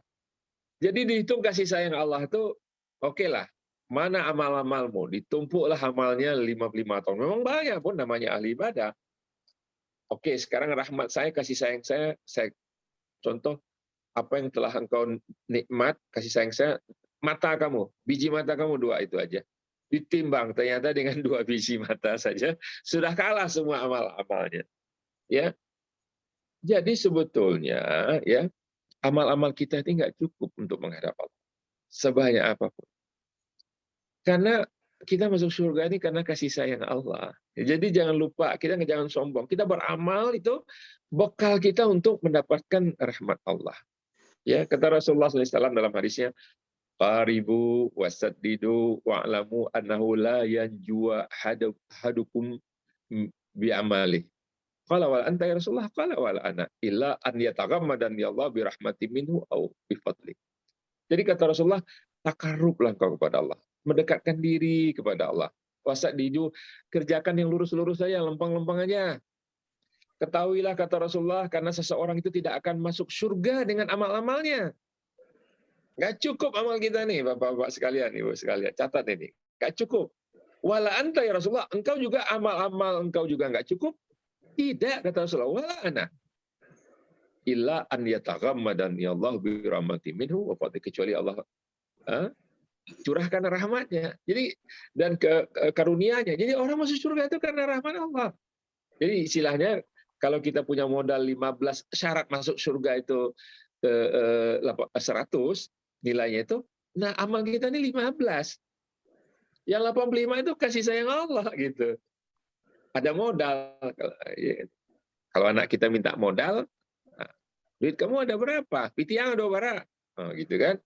Jadi dihitung kasih sayang Allah itu oke lah. Mana amal-amalmu? Ditumpuklah amalnya 55 tahun. Memang banyak pun namanya ahli ibadah. Oke, sekarang rahmat saya, kasih sayang saya contoh apa yang telah engkau nikmat, kasih sayang saya, mata kamu, biji mata kamu 2 itu aja. Ditimbang ternyata dengan 2 biji mata saja sudah kalah semua amal-amalnya. Ya. Jadi sebetulnya ya, amal-amal kita ini nggak cukup untuk menghadap Allah. Sebanyak apapun. Karena kita masuk surga ini karena kasih sayang Allah. Jadi jangan lupa, kita jangan sombong. Kita beramal itu bekal kita untuk mendapatkan rahmat Allah. Ya, kata Rasulullah SAW dalam hadisnya, qaribu wasaddidu wa'lamu annahu la yanjuwa hadukum bi'amali. Qala wala anta ya Rasulullah, qala wala ana illa an yataghammadani Allah bi rahmatin minhu aw bi fadli. Jadi kata Rasulullah, takarrublah engkau kepada Allah, mendekatkan diri kepada Allah. Wasadidu, kerjakan yang lurus-lurus saja, lempang-lempang aja. Ketahuilah kata Rasulullah, karena seseorang itu tidak akan masuk surga dengan amal-amalnya. Enggak cukup amal kita nih, Bapak-bapak sekalian, Ibu sekalian, catat ini. Enggak cukup. Wala anta ya Rasulullah, engkau juga amal-amal engkau juga enggak cukup. Tidak, kata Rasulullah, wala ana illa an yataghammadani Allah bi rahmatin minhu wa fadli, kecuali Allah curahkan rahmatnya. Jadi dan karunia-Nya. Jadi orang masuk surga itu karena rahmat Allah. Jadi istilahnya kalau kita punya modal 15 syarat masuk surga itu 100 nilainya itu, nah amal kita ini 15. Yang 85 itu kasih sayang Allah gitu. Ada modal. Kalau anak kita minta modal, duit kamu ada berapa? Pitiang ada berapa? Gitu kan?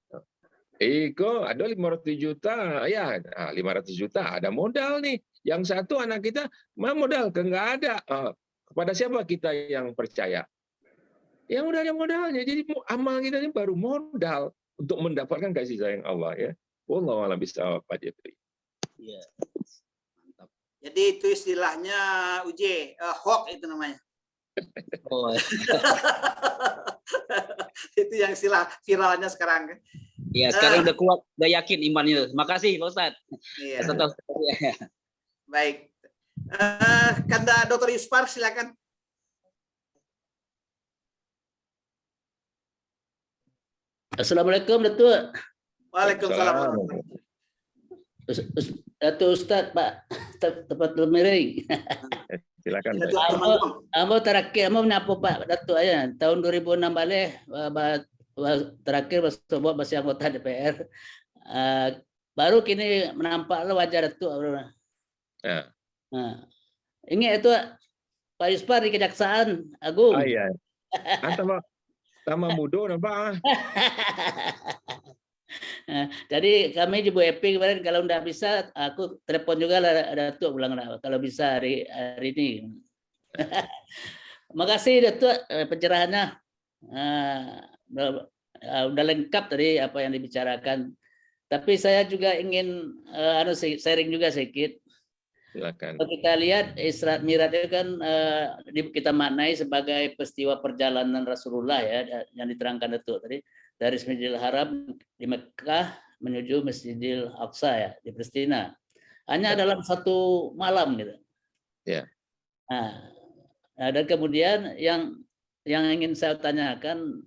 Iko ada 500 juta. Ya, 500 juta ada modal nih. Yang satu anak kita, mana modal? Enggak ada. Kepada siapa kita yang percaya? Yang udah ada modalnya. Jadi amal kita ini baru modal untuk mendapatkan kasih sayang Allah ya. Wallahu a'lam bishawab, Pak Jeffrey. Iya. Mantap. Jadi itu istilahnya hoax itu namanya. Oh. Itu yang istilah viralnya sekarang. Iya, sekarang udah kuat, udah yakin imannya. Makasih Pak Ustadz. Iya. Ya. Baik. Kanda Dr. Yuspar silakan. Assalamualaikum Datuk. Waalaikumsalam. Datuk Ustadz Pak Tepat miring. Silakan Pak Datuk Ispar. Temanggung. Amo terakhir amo menapa Pak Datuk aja tahun 2006 balik terakhir bersama masih anggota DPR. Baru kini menampak lo wajah Datuk. Ya. Nah, ingat itu Pak Ispar di Kejaksaan Agung. Iya. Tambah muda nampak. Jadi kami di Bu Epi kemarin kalau nggak bisa aku telepon juga lah Datuk bilang kalau bisa hari ini. Makasih Datuk pencerahannya. Udah lengkap tadi apa yang dibicarakan. Tapi saya juga ingin sharing juga sedikit. Silakan. Kalau kita lihat Isra Mi'raj itu kan kita maknai sebagai peristiwa perjalanan Rasulullah ya yang diterangkan Datuk tadi dari Masjidil Haram di Mekah menuju Masjidil Aqsa ya di Palestina. Hanya dalam satu malam gitu. Ya. Nah, dan kemudian yang ingin saya tanyakan,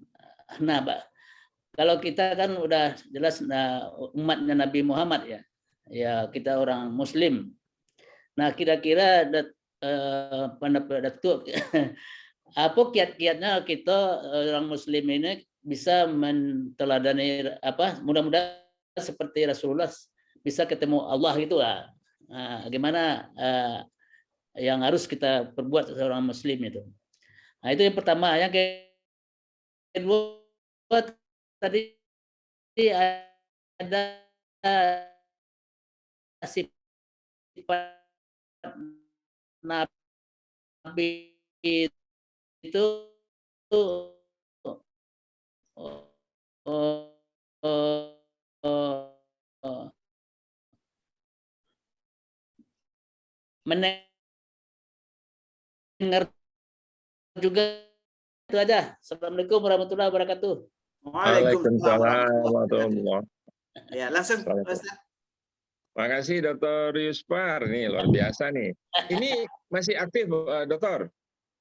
nah Pak, kalau kita kan udah jelas umatnya Nabi Muhammad ya kita orang Muslim. Nah kira-kira pendapat Datuk, apa kiat-kiatnya kita orang Muslim ini bisa menteladani mudah-mudahan seperti Rasulullah bisa ketemu Allah gitu lah. Nah, gimana yang harus kita perbuat seorang Muslim itu? Nah itu yang pertama. Yang kedua tadi ada sifat Nabi itu mendengar juga. Itu aja. Assalamualaikum warahmatullahi wabarakatuh. Waalaikumsalam warahmatullahi. Ya, langsung Assalamualaikum. Ustaz. Makasih Dr. Yuspar, nih luar biasa nih. Ini masih aktif Dokter?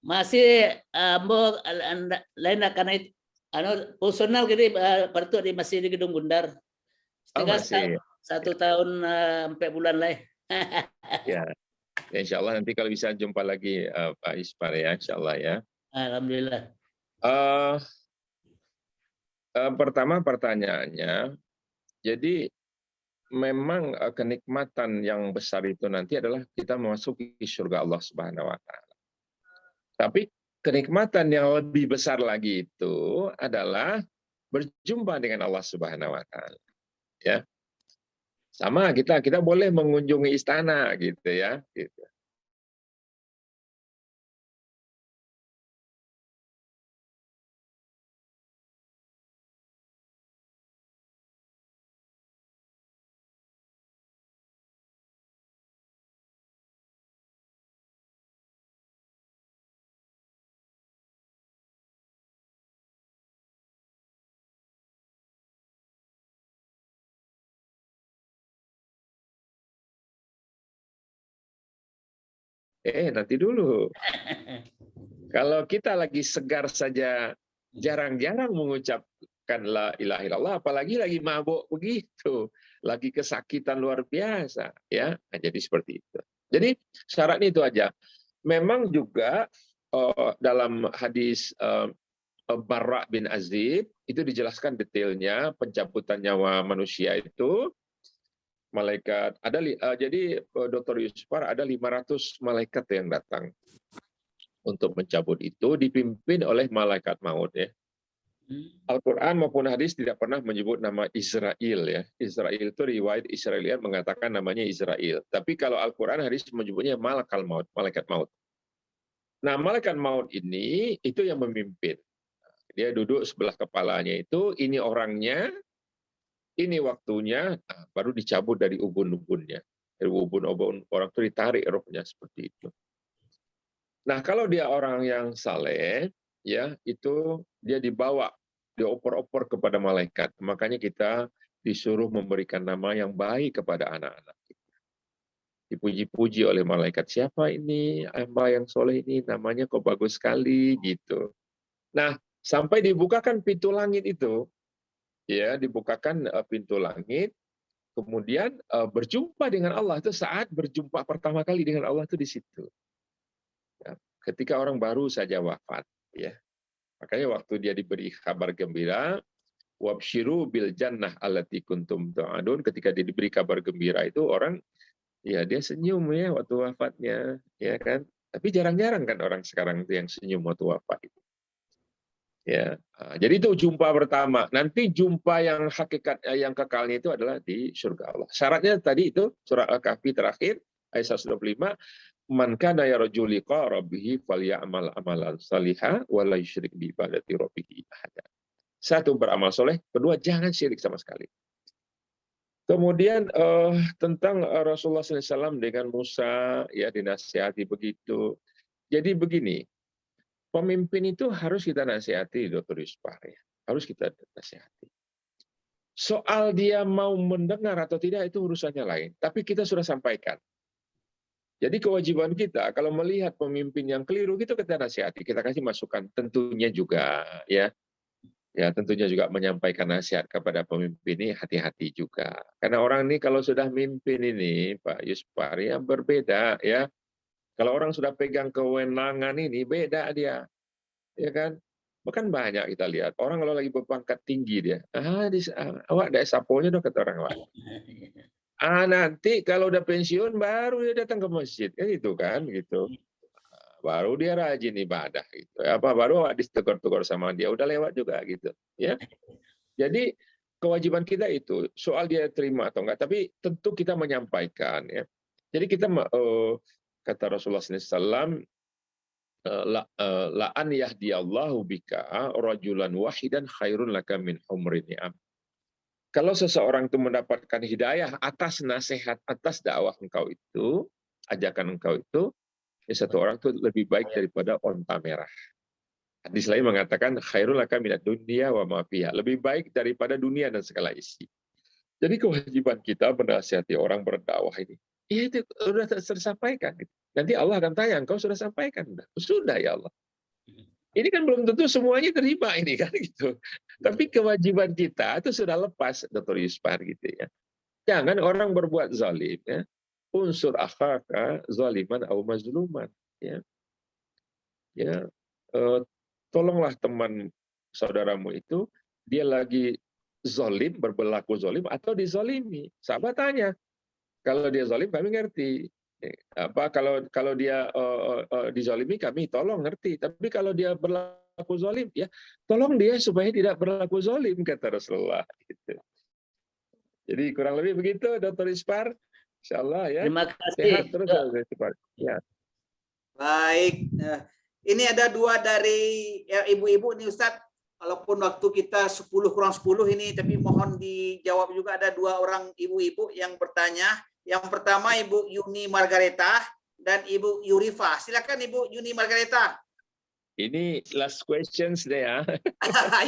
Masih lain karena personal gitu Datuk di masih di Gedung Bundar. Masih. 1 tahun 4 bulan lah. Ya. Insya Allah nanti kalau bisa jumpa lagi Pak Ispar ya, Insya Allah ya. Alhamdulillah. Pertama pertanyaannya, jadi memang kenikmatan yang besar itu nanti adalah kita memasuki surga Allah Subhanahu wa taala. Tapi kenikmatan yang lebih besar lagi itu adalah berjumpa dengan Allah Subhanahu wa taala. Ya. Sama kita boleh mengunjungi istana gitu ya, gitu. Nanti dulu. Kalau kita lagi segar saja jarang-jarang mengucapkan la ilaha illallah, apalagi lagi mabuk begitu, lagi kesakitan luar biasa, ya. Nah, jadi seperti itu. Jadi syaratnya itu aja. Memang juga dalam hadis Barra bin Azib itu dijelaskan detailnya pencabutan nyawa manusia itu. Malaikat jadi Dr. Yuspar ada 500 malaikat yang datang untuk mencabut itu dipimpin oleh malaikat maut ya. Al-Qur'an maupun hadis tidak pernah menyebut nama Israel ya. Israel itu riwayat Israeliat mengatakan namanya Israel. Tapi kalau Al-Qur'an hadis menyebutnya malakal maut, malaikat maut. Nah, malaikat maut ini itu yang memimpin. Dia duduk sebelah kepalanya itu, ini orangnya, ini waktunya, baru dicabut dari ubun-ubunnya. Dari ubun-ubun orang itu ditarik rohnya seperti itu. Nah, kalau dia orang yang saleh, ya itu dia dibawa, dioper-oper kepada malaikat. Makanya kita disuruh memberikan nama yang baik kepada anak-anak kita. Dipuji-puji oleh malaikat. Siapa ini? Hamba yang soleh ini namanya kok bagus sekali gitu. Nah, sampai dibukakan pintu langit itu. Ya, dibukakan pintu langit, kemudian berjumpa dengan Allah itu saat berjumpa pertama kali dengan Allah itu di situ. ketika orang baru saja wafat, ya. Makanya waktu dia diberi kabar gembira, wabshiru bil jannah allati kuntum tu'adun, ketika dia diberi kabar gembira itu orang ya dia senyum ya waktu wafatnya, ya kan? Tapi jarang-jarang kan orang sekarang itu yang senyum waktu wafat itu. Ya, jadi itu jumpa pertama. Nanti jumpa yang hakikat yang kekalnya itu adalah di surga Allah. Syaratnya tadi itu surah Al-Kahfi terakhir ayat 125, man kana yarju liqa rabbih falyamal amalan salihah wa la yusyrik bi ibadati rabbih ahada. Satu, beramal soleh, kedua jangan syirik sama sekali. Kemudian tentang Rasulullah SAW dengan Musa ya dinasihati begitu. Jadi begini, pemimpin itu harus kita nasihati, Dr. Yuspa, ya. Harus kita nasihati. Soal dia mau mendengar atau tidak itu urusannya lain. Tapi kita sudah sampaikan. Jadi kewajiban kita kalau melihat pemimpin yang keliru, kita nasihati, kita kasih masukan. Tentunya juga ya tentunya juga menyampaikan nasihat kepada pemimpin ini hati-hati juga. Karena orang ini kalau sudah mimpin ini, Pak Yuspar, ya berbeda ya. Kalau orang sudah pegang kewenangan ini beda dia, ya kan? Bahkan banyak kita lihat orang kalau lagi berpangkat tinggi dia, awak ada saponya dong kata orang lain. Nanti kalau udah pensiun baru dia datang ke masjid, kan gitu kan, gitu. Baru dia rajin ibadah gitu. Apa baru awak ditegur-tegur sama dia, udah lewat juga gitu, ya. Jadi kewajiban kita itu soal dia terima atau enggak, tapi tentu kita menyampaikan ya. Jadi kita kata Rasulullah SAW, la an yahdiyallahu bika rajulan wahidan khairun laka min humrin ni'am. Kalau seseorang itu mendapatkan hidayah atas nasihat, atas dakwah engkau itu, ajakan engkau itu, ya satu orang itu lebih baik daripada onta merah. Hadis lain mengatakan khairul laka minad dunya wa ma fiha, lebih baik daripada dunia dan segala isi. Jadi kewajiban kita menasihati orang berdakwah ini, ya itu sudah tersampaikan. Nanti Allah akan tanya, engkau sudah sampaikan? Sudah ya Allah. Ini kan belum tentu semuanya terima ini kan gitu. Tapi kewajiban kita itu sudah lepas, Dr. Yuspar gitu ya. Jangan orang berbuat zalim ya. Unsur akhaka zaliman au mazluman ya. Ya, tolonglah teman saudaramu itu dia lagi zalim, berlaku zalim atau dizalimi. Sahabat tanya. Kalau dia zalim kami ngerti. Apa kalau dia dizalimi kami tolong ngerti, tapi kalau dia berlaku zalim ya tolong dia supaya tidak berlaku zalim kata Rasulullah gitu. Jadi kurang lebih begitu Dr. Ispar, insyaallah ya. Terima kasih. Sehat terus Dr. Ispar. Ya. Baik, ini ada dua dari ibu-ibu nih Ustadz. Walaupun waktu kita 10 kurang 10 ini, tapi mohon dijawab juga. Ada dua orang ibu-ibu yang bertanya. Yang pertama Ibu Yuni Margareta dan Ibu Yurifa. Silakan Ibu Yuni Margareta. Ini last questions deh ya.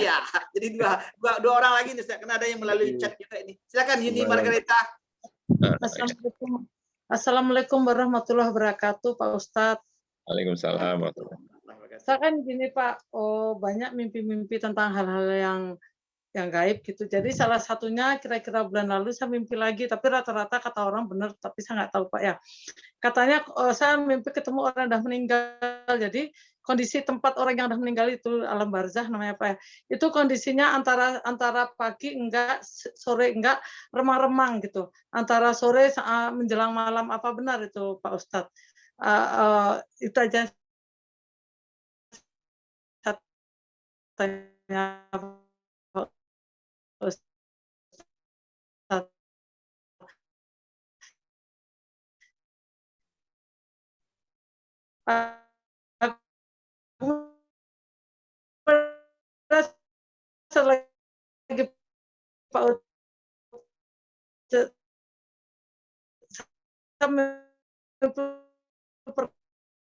Ya, jadi dua orang lagi nih, karena ada yang melalui chat juga ini. Silakan Yuni Margareta. Assalamualaikum warahmatullahi wabarakatuh, Pak Ustadz. Waalaikumsalam. Saya kan gini Pak, banyak mimpi-mimpi tentang hal-hal yang gaib gitu. Jadi salah satunya kira-kira bulan lalu saya mimpi lagi, tapi rata-rata kata orang benar, tapi saya nggak tahu Pak ya. Katanya saya mimpi ketemu orang yang sudah meninggal. Jadi kondisi tempat orang yang sudah meninggal itu alam barzah namanya Pak ya. Itu kondisinya antara pagi enggak, sore enggak, remang-remang gitu. Antara sore menjelang malam, apa benar itu Pak Ustadz? Itu aja tanya Ustadz. Lagi Pak Ustadz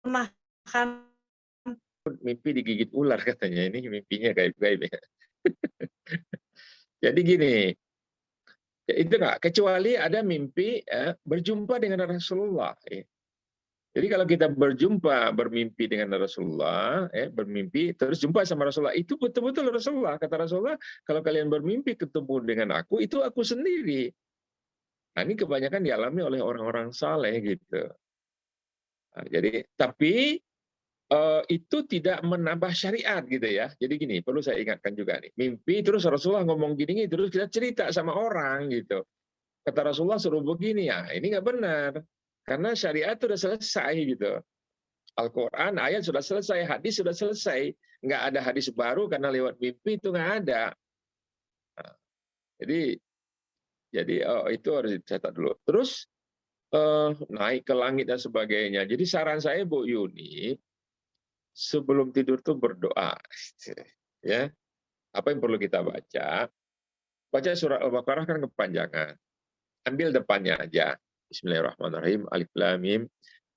pernah kan Mimpi digigit ular katanya, ini mimpinya gaib-gaib ya. Jadi gini, ya itu enggak, kecuali ada mimpi berjumpa dengan Rasulullah. Ya. Jadi kalau kita bermimpi dengan Rasulullah, bermimpi terus jumpa sama Rasulullah, itu betul-betul Rasulullah. Kata Rasulullah, kalau kalian bermimpi ketemu dengan aku, itu aku sendiri. Nah, ini kebanyakan dialami oleh orang-orang saleh gitu. Nah, jadi tapi itu tidak menambah syariat gitu ya. Jadi gini, perlu saya ingatkan juga nih. Mimpi terus Rasulullah ngomong gini, terus kita cerita sama orang gitu. Kata Rasulullah suruh begini, ya ini nggak benar. Karena syariat itu sudah selesai gitu. Al-Quran, ayat sudah selesai, hadis sudah selesai. Nggak ada hadis baru karena lewat mimpi itu nggak ada. Nah, jadi itu harus dicatat dulu. Terus naik ke langit dan sebagainya. Jadi saran saya Bu Yuni, sebelum tidur tuh berdoa. Ya, apa yang perlu kita baca? Baca surat Al-Baqarah kan kepanjangan. Ambil depannya aja. Bismillahirrahmanirrahim. Alif Lam Mim.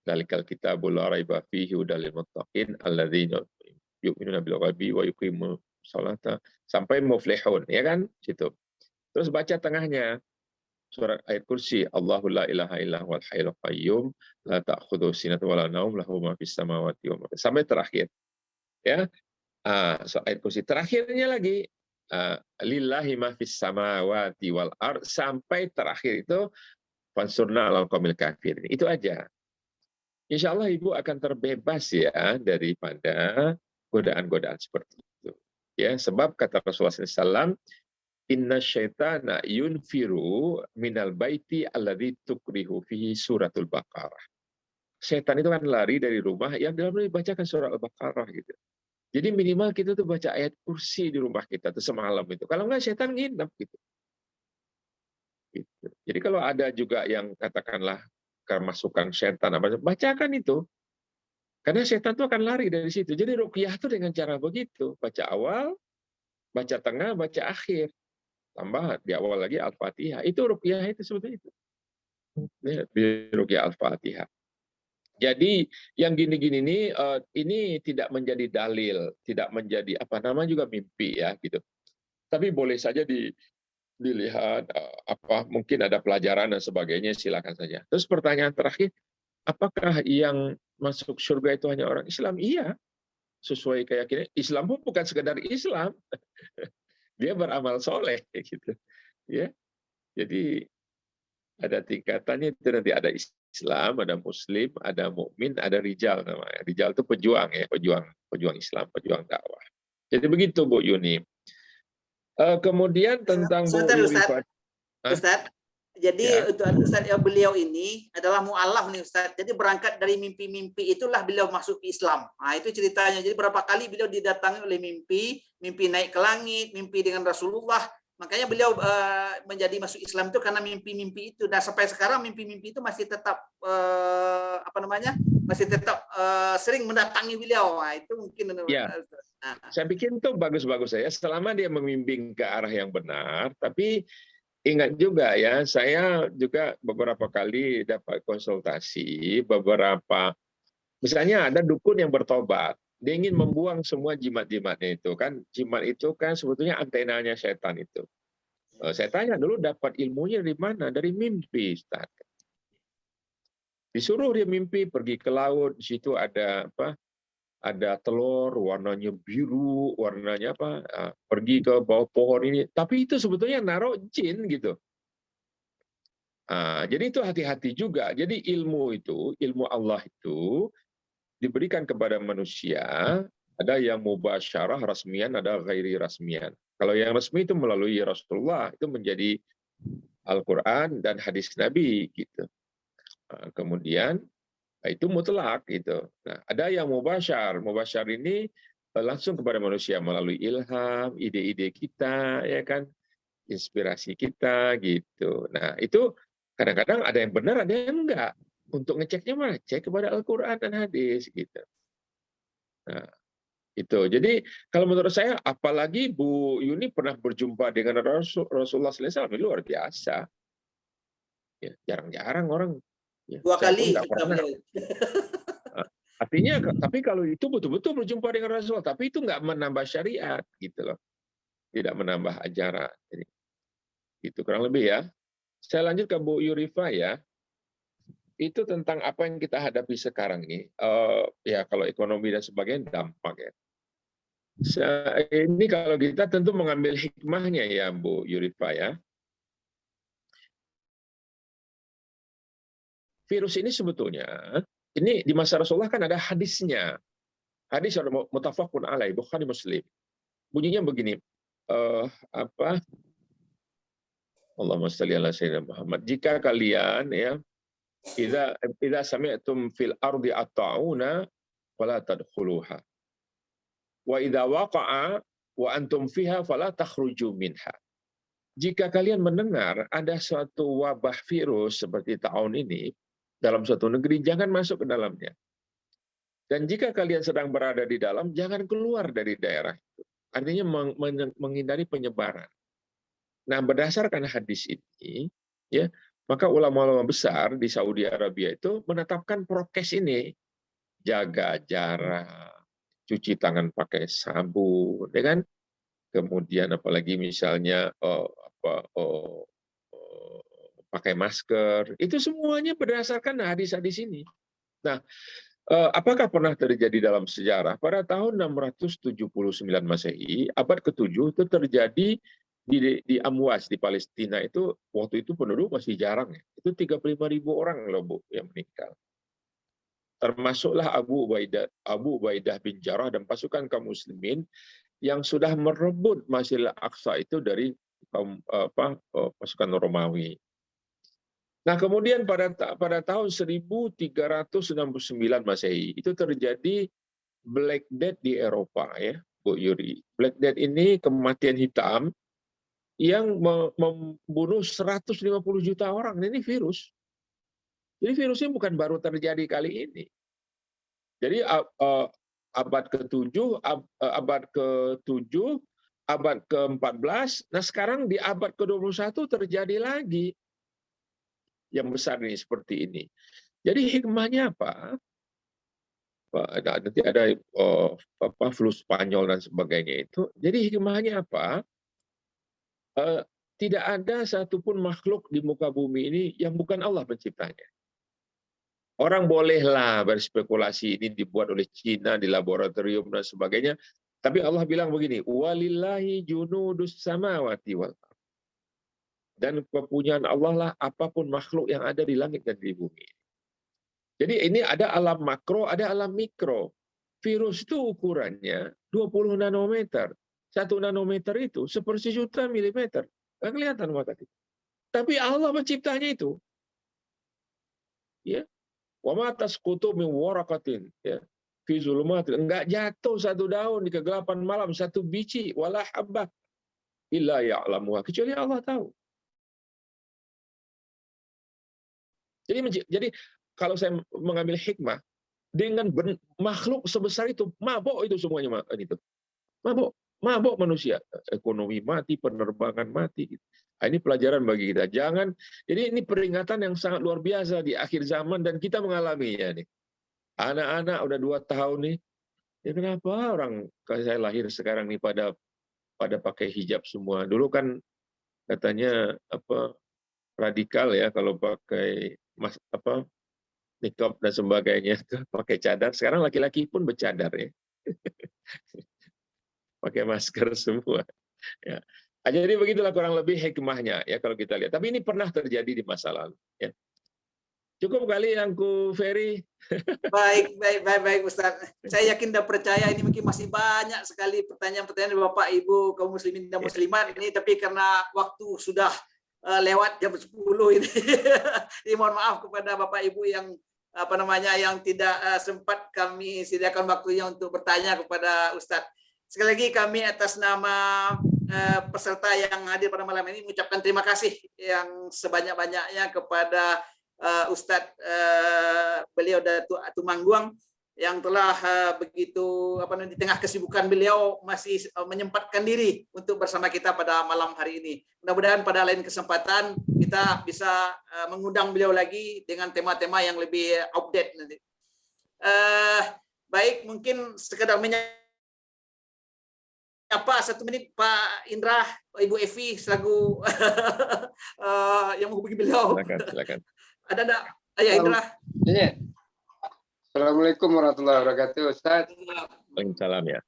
Dzalikal kitabul la raiba fihi hudal lil muttaqin alladzina yu'minuna bil ghaibi wa yuqimus sholata sampai muflihun, ya kan? Situ. Terus baca tengahnya surat ayat kursi, Allahu la ilaha illa huwal hayyul qayyum la ta'khudhuhu sinatun wa la naum lahu ma fis samawati wa ma sampai terakhir. Ya. Ayat kursi terakhirnya lagi lillahi ma fis samawati wal ard sampai terakhir itu fansurna 'alal qaumil kafirin. Itu aja. Insya Allah Ibu akan terbebas ya daripada godaan-godaan seperti itu. Ya, sebab kata Rasulullah SAW, Inna syaitana yunfiru minal baiti alladhi tukrihu fihi suratul Baqarah. Setan itu kan lari dari rumah yang dalamnya dibacakan surat Al-Baqarah gitu. Jadi minimal kita tuh baca ayat kursi di rumah kita tuh semalam itu. Kalau enggak setan nginep gitu. Jadi kalau ada juga yang katakanlah kemasukan setan, bacakan itu. Karena setan itu akan lari dari situ. Jadi ruqyah itu dengan cara begitu. Baca awal, baca tengah, baca akhir. Tambah di awal lagi Al-Fatihah. Itu ruqyah itu seperti itu. Ruqyah Al-Fatihah. Jadi yang gini-gini ini tidak menjadi dalil, tidak menjadi apa namanya juga mimpi ya gitu. Tapi boleh saja dilihat mungkin ada pelajaran dan sebagainya, silakan saja. Terus pertanyaan terakhir, apakah yang masuk surga itu hanya orang Islam? Iya, sesuai keyakinan. Islam pun bukan sekedar Islam, dia beramal soleh gitu. Ya, jadi ada tingkatannya itu nanti ada Islam, ada Muslim, ada mukmin, ada rijal namanya. Rijal itu pejuang ya, pejuang Islam, pejuang dakwah. Jadi begitu Bu Yuni. Kemudian tentang Ustaz, jadi Ustaz beliau ini adalah mu'alaf nih Ustaz. Jadi berangkat dari mimpi-mimpi itulah beliau masuk ke Islam. Nah, itu ceritanya. Jadi berapa kali beliau didatangi oleh mimpi naik ke langit, mimpi dengan Rasulullah. Makanya beliau menjadi masuk Islam itu karena mimpi-mimpi itu. Dan sampai sekarang mimpi-mimpi itu masih tetap masih tetap sering mendatangi beliau. Nah, itu mungkin. Ya. Saya pikir itu bagus-bagus saja selama dia membimbing ke arah yang benar. Tapi ingat juga ya, saya juga beberapa kali dapat konsultasi misalnya ada dukun yang bertobat. Dia ingin membuang semua jimat-jimatnya itu kan. Jimat itu kan sebetulnya antenanya setan itu. Saya tanya dulu dapat ilmunya dari mana? Dari mimpi, Ustaz. Disuruh dia mimpi pergi ke laut, di situ ada ada telur warnanya biru, warnanya pergi ke bawah pohon ini. Tapi itu sebetulnya naruh jin gitu. Jadi itu hati-hati juga. Jadi ilmu Allah itu diberikan kepada manusia, ada yang mubasyarah rasmian, ada ghairi rasmian. Kalau yang resmi itu melalui Rasulullah, itu menjadi Al-Quran dan hadis Nabi gitu. Kemudian itu mutlak gitu. Nah, ada yang mubasyar. Mubasyar ini langsung kepada manusia melalui ilham, ide-ide kita, ya kan, inspirasi kita gitu. Nah, itu kadang-kadang ada yang benar, ada yang enggak. Untuk ngeceknya mana? Cek kepada Al-Quran dan hadis gitu. Nah, itu. Jadi kalau menurut saya, apalagi Bu Yuni pernah berjumpa dengan Rasulullah SAW, luar biasa. Ya, jarang-jarang orang. Ya, 2 kali nggak pernah. Artinya, tapi kalau itu betul-betul berjumpa dengan Rasulullah, tapi itu nggak menambah syariat gitu loh, tidak menambah ajaran. Jadi, itu kurang lebih ya. Saya lanjut ke Bu Yurifa ya. Itu tentang apa yang kita hadapi sekarang ini. Ya kalau ekonomi dan sebagainya dampak ya. Ini kalau kita tentu mengambil hikmahnya ya Bu Yurifa ya. Virus ini sebetulnya, ini di masa Rasulullah kan ada hadisnya. Hadis muttafaqun alaih, Bukhari Muslim. Bunyinya begini. Allahumma shalli ala sayyidina Muhammad. Jika kalian ya idza sami'tum fil ardi at-ta'una fala tadkhuluha. Wa idza waqa'a wa antum fiha fala takhruju minha. Jika kalian mendengar ada suatu wabah virus seperti ta'un ini dalam suatu negeri, jangan masuk ke dalamnya. Dan jika kalian sedang berada di dalam, jangan keluar dari daerah itu. Artinya menghindari penyebaran. Nah, berdasarkan hadis ini, ya, maka ulama-ulama besar di Saudi Arabia itu menetapkan prokes ini, jaga jarak, cuci tangan pakai sabun, ya kan? Kemudian apalagi misalnya pakai masker, itu semuanya berdasarkan hadis-hadis ini. Nah, apakah pernah terjadi dalam sejarah? Pada tahun 679 Masehi, abad ke-7 itu terjadi di Amwas di Palestina. Itu waktu itu penduduk masih jarang ya. Itu 35.000 orang loh Bu yang meninggal. Termasuklah Abu Ubaidah bin Jarrah dan pasukan kaum muslimin yang sudah merebut Masjidil Aqsa itu dari pasukan Romawi. Nah, kemudian pada tahun 1369 Masehi itu terjadi Black Death di Eropa ya, Bu Yuri. Black Death ini kematian hitam yang membunuh 150 juta orang. Ini virus. Jadi virusnya bukan baru terjadi kali ini. Jadi abad ke-7, abad ke-7, abad ke-14, nah sekarang di abad ke-21 terjadi lagi yang besar ini seperti ini. Jadi hikmahnya apa? Nanti ada flu Spanyol dan sebagainya itu. Jadi hikmahnya apa? Tidak ada satupun makhluk di muka bumi ini yang bukan Allah penciptanya. Orang bolehlah berspekulasi ini dibuat oleh Cina di laboratorium dan sebagainya. Tapi Allah bilang begini, walillahi junudus samawati wal ardh. Dan kepunyaan Allah lah apapun makhluk yang ada di langit dan di bumi. Jadi ini ada alam makro, ada alam mikro. Virus itu ukurannya 20 nanometer. 1 nanometer itu sepersejuta milimeter. Nggak kelihatan mata kita. Tapi Allah menciptanya itu. Ya. Wa ma tasqutu min waraqatin ya fi zulumatin, enggak jatuh satu daun di kegelapan malam, satu biji wala habbah illa ya'lamuha, kecuali Allah tahu. Jadi kalau saya mengambil hikmah dengan makhluk sebesar itu, mabok itu semuanya itu. Mabok manusia, ekonomi mati, penerbangan mati gitu. Nah, ini pelajaran bagi kita. Jadi ini peringatan yang sangat luar biasa di akhir zaman dan kita mengalaminya nih. Anak-anak udah 2 tahun nih. Ya kenapa orang kalau saya lahir sekarang nih pada pakai hijab semua. Dulu kan katanya radikal ya kalau pakai niqab dan sebagainya tuh pakai cadar. Sekarang laki-laki pun bercadar ya. Pakai masker semua. Ya. Jadi begitulah kurang lebih hikmahnya ya kalau kita lihat. Tapi ini pernah terjadi di masa lalu. Ya. Cukup kali yang ku Ferry. Baik Ustaz. Saya yakin dan percaya ini mungkin masih banyak sekali pertanyaan-pertanyaan dari Bapak Ibu kaum muslimin dan muslimat ini, tapi karena waktu sudah lewat jam 10 ini. Jadi mohon maaf kepada Bapak Ibu yang yang tidak sempat kami sediakan waktunya untuk bertanya kepada Ustaz. Sekali lagi kami atas nama peserta yang hadir pada malam ini mengucapkan terima kasih yang sebanyak-banyaknya kepada Ustadz beliau Datuk Tumangguang yang telah begitu di tengah kesibukan beliau masih menyempatkan diri untuk bersama kita pada malam hari ini. Mudah-mudahan pada lain kesempatan kita bisa mengundang beliau lagi dengan tema-tema yang lebih update nanti. Baik, mungkin sekedar apa 1 menit Pak Indra, Ibu Evi selaku yang menghubungi beliau. Silakan. Ada enggak? Ya Indra. Assalamualaikum warahmatullahi wabarakatuh, Ustaz. Waalaikumsalam ya.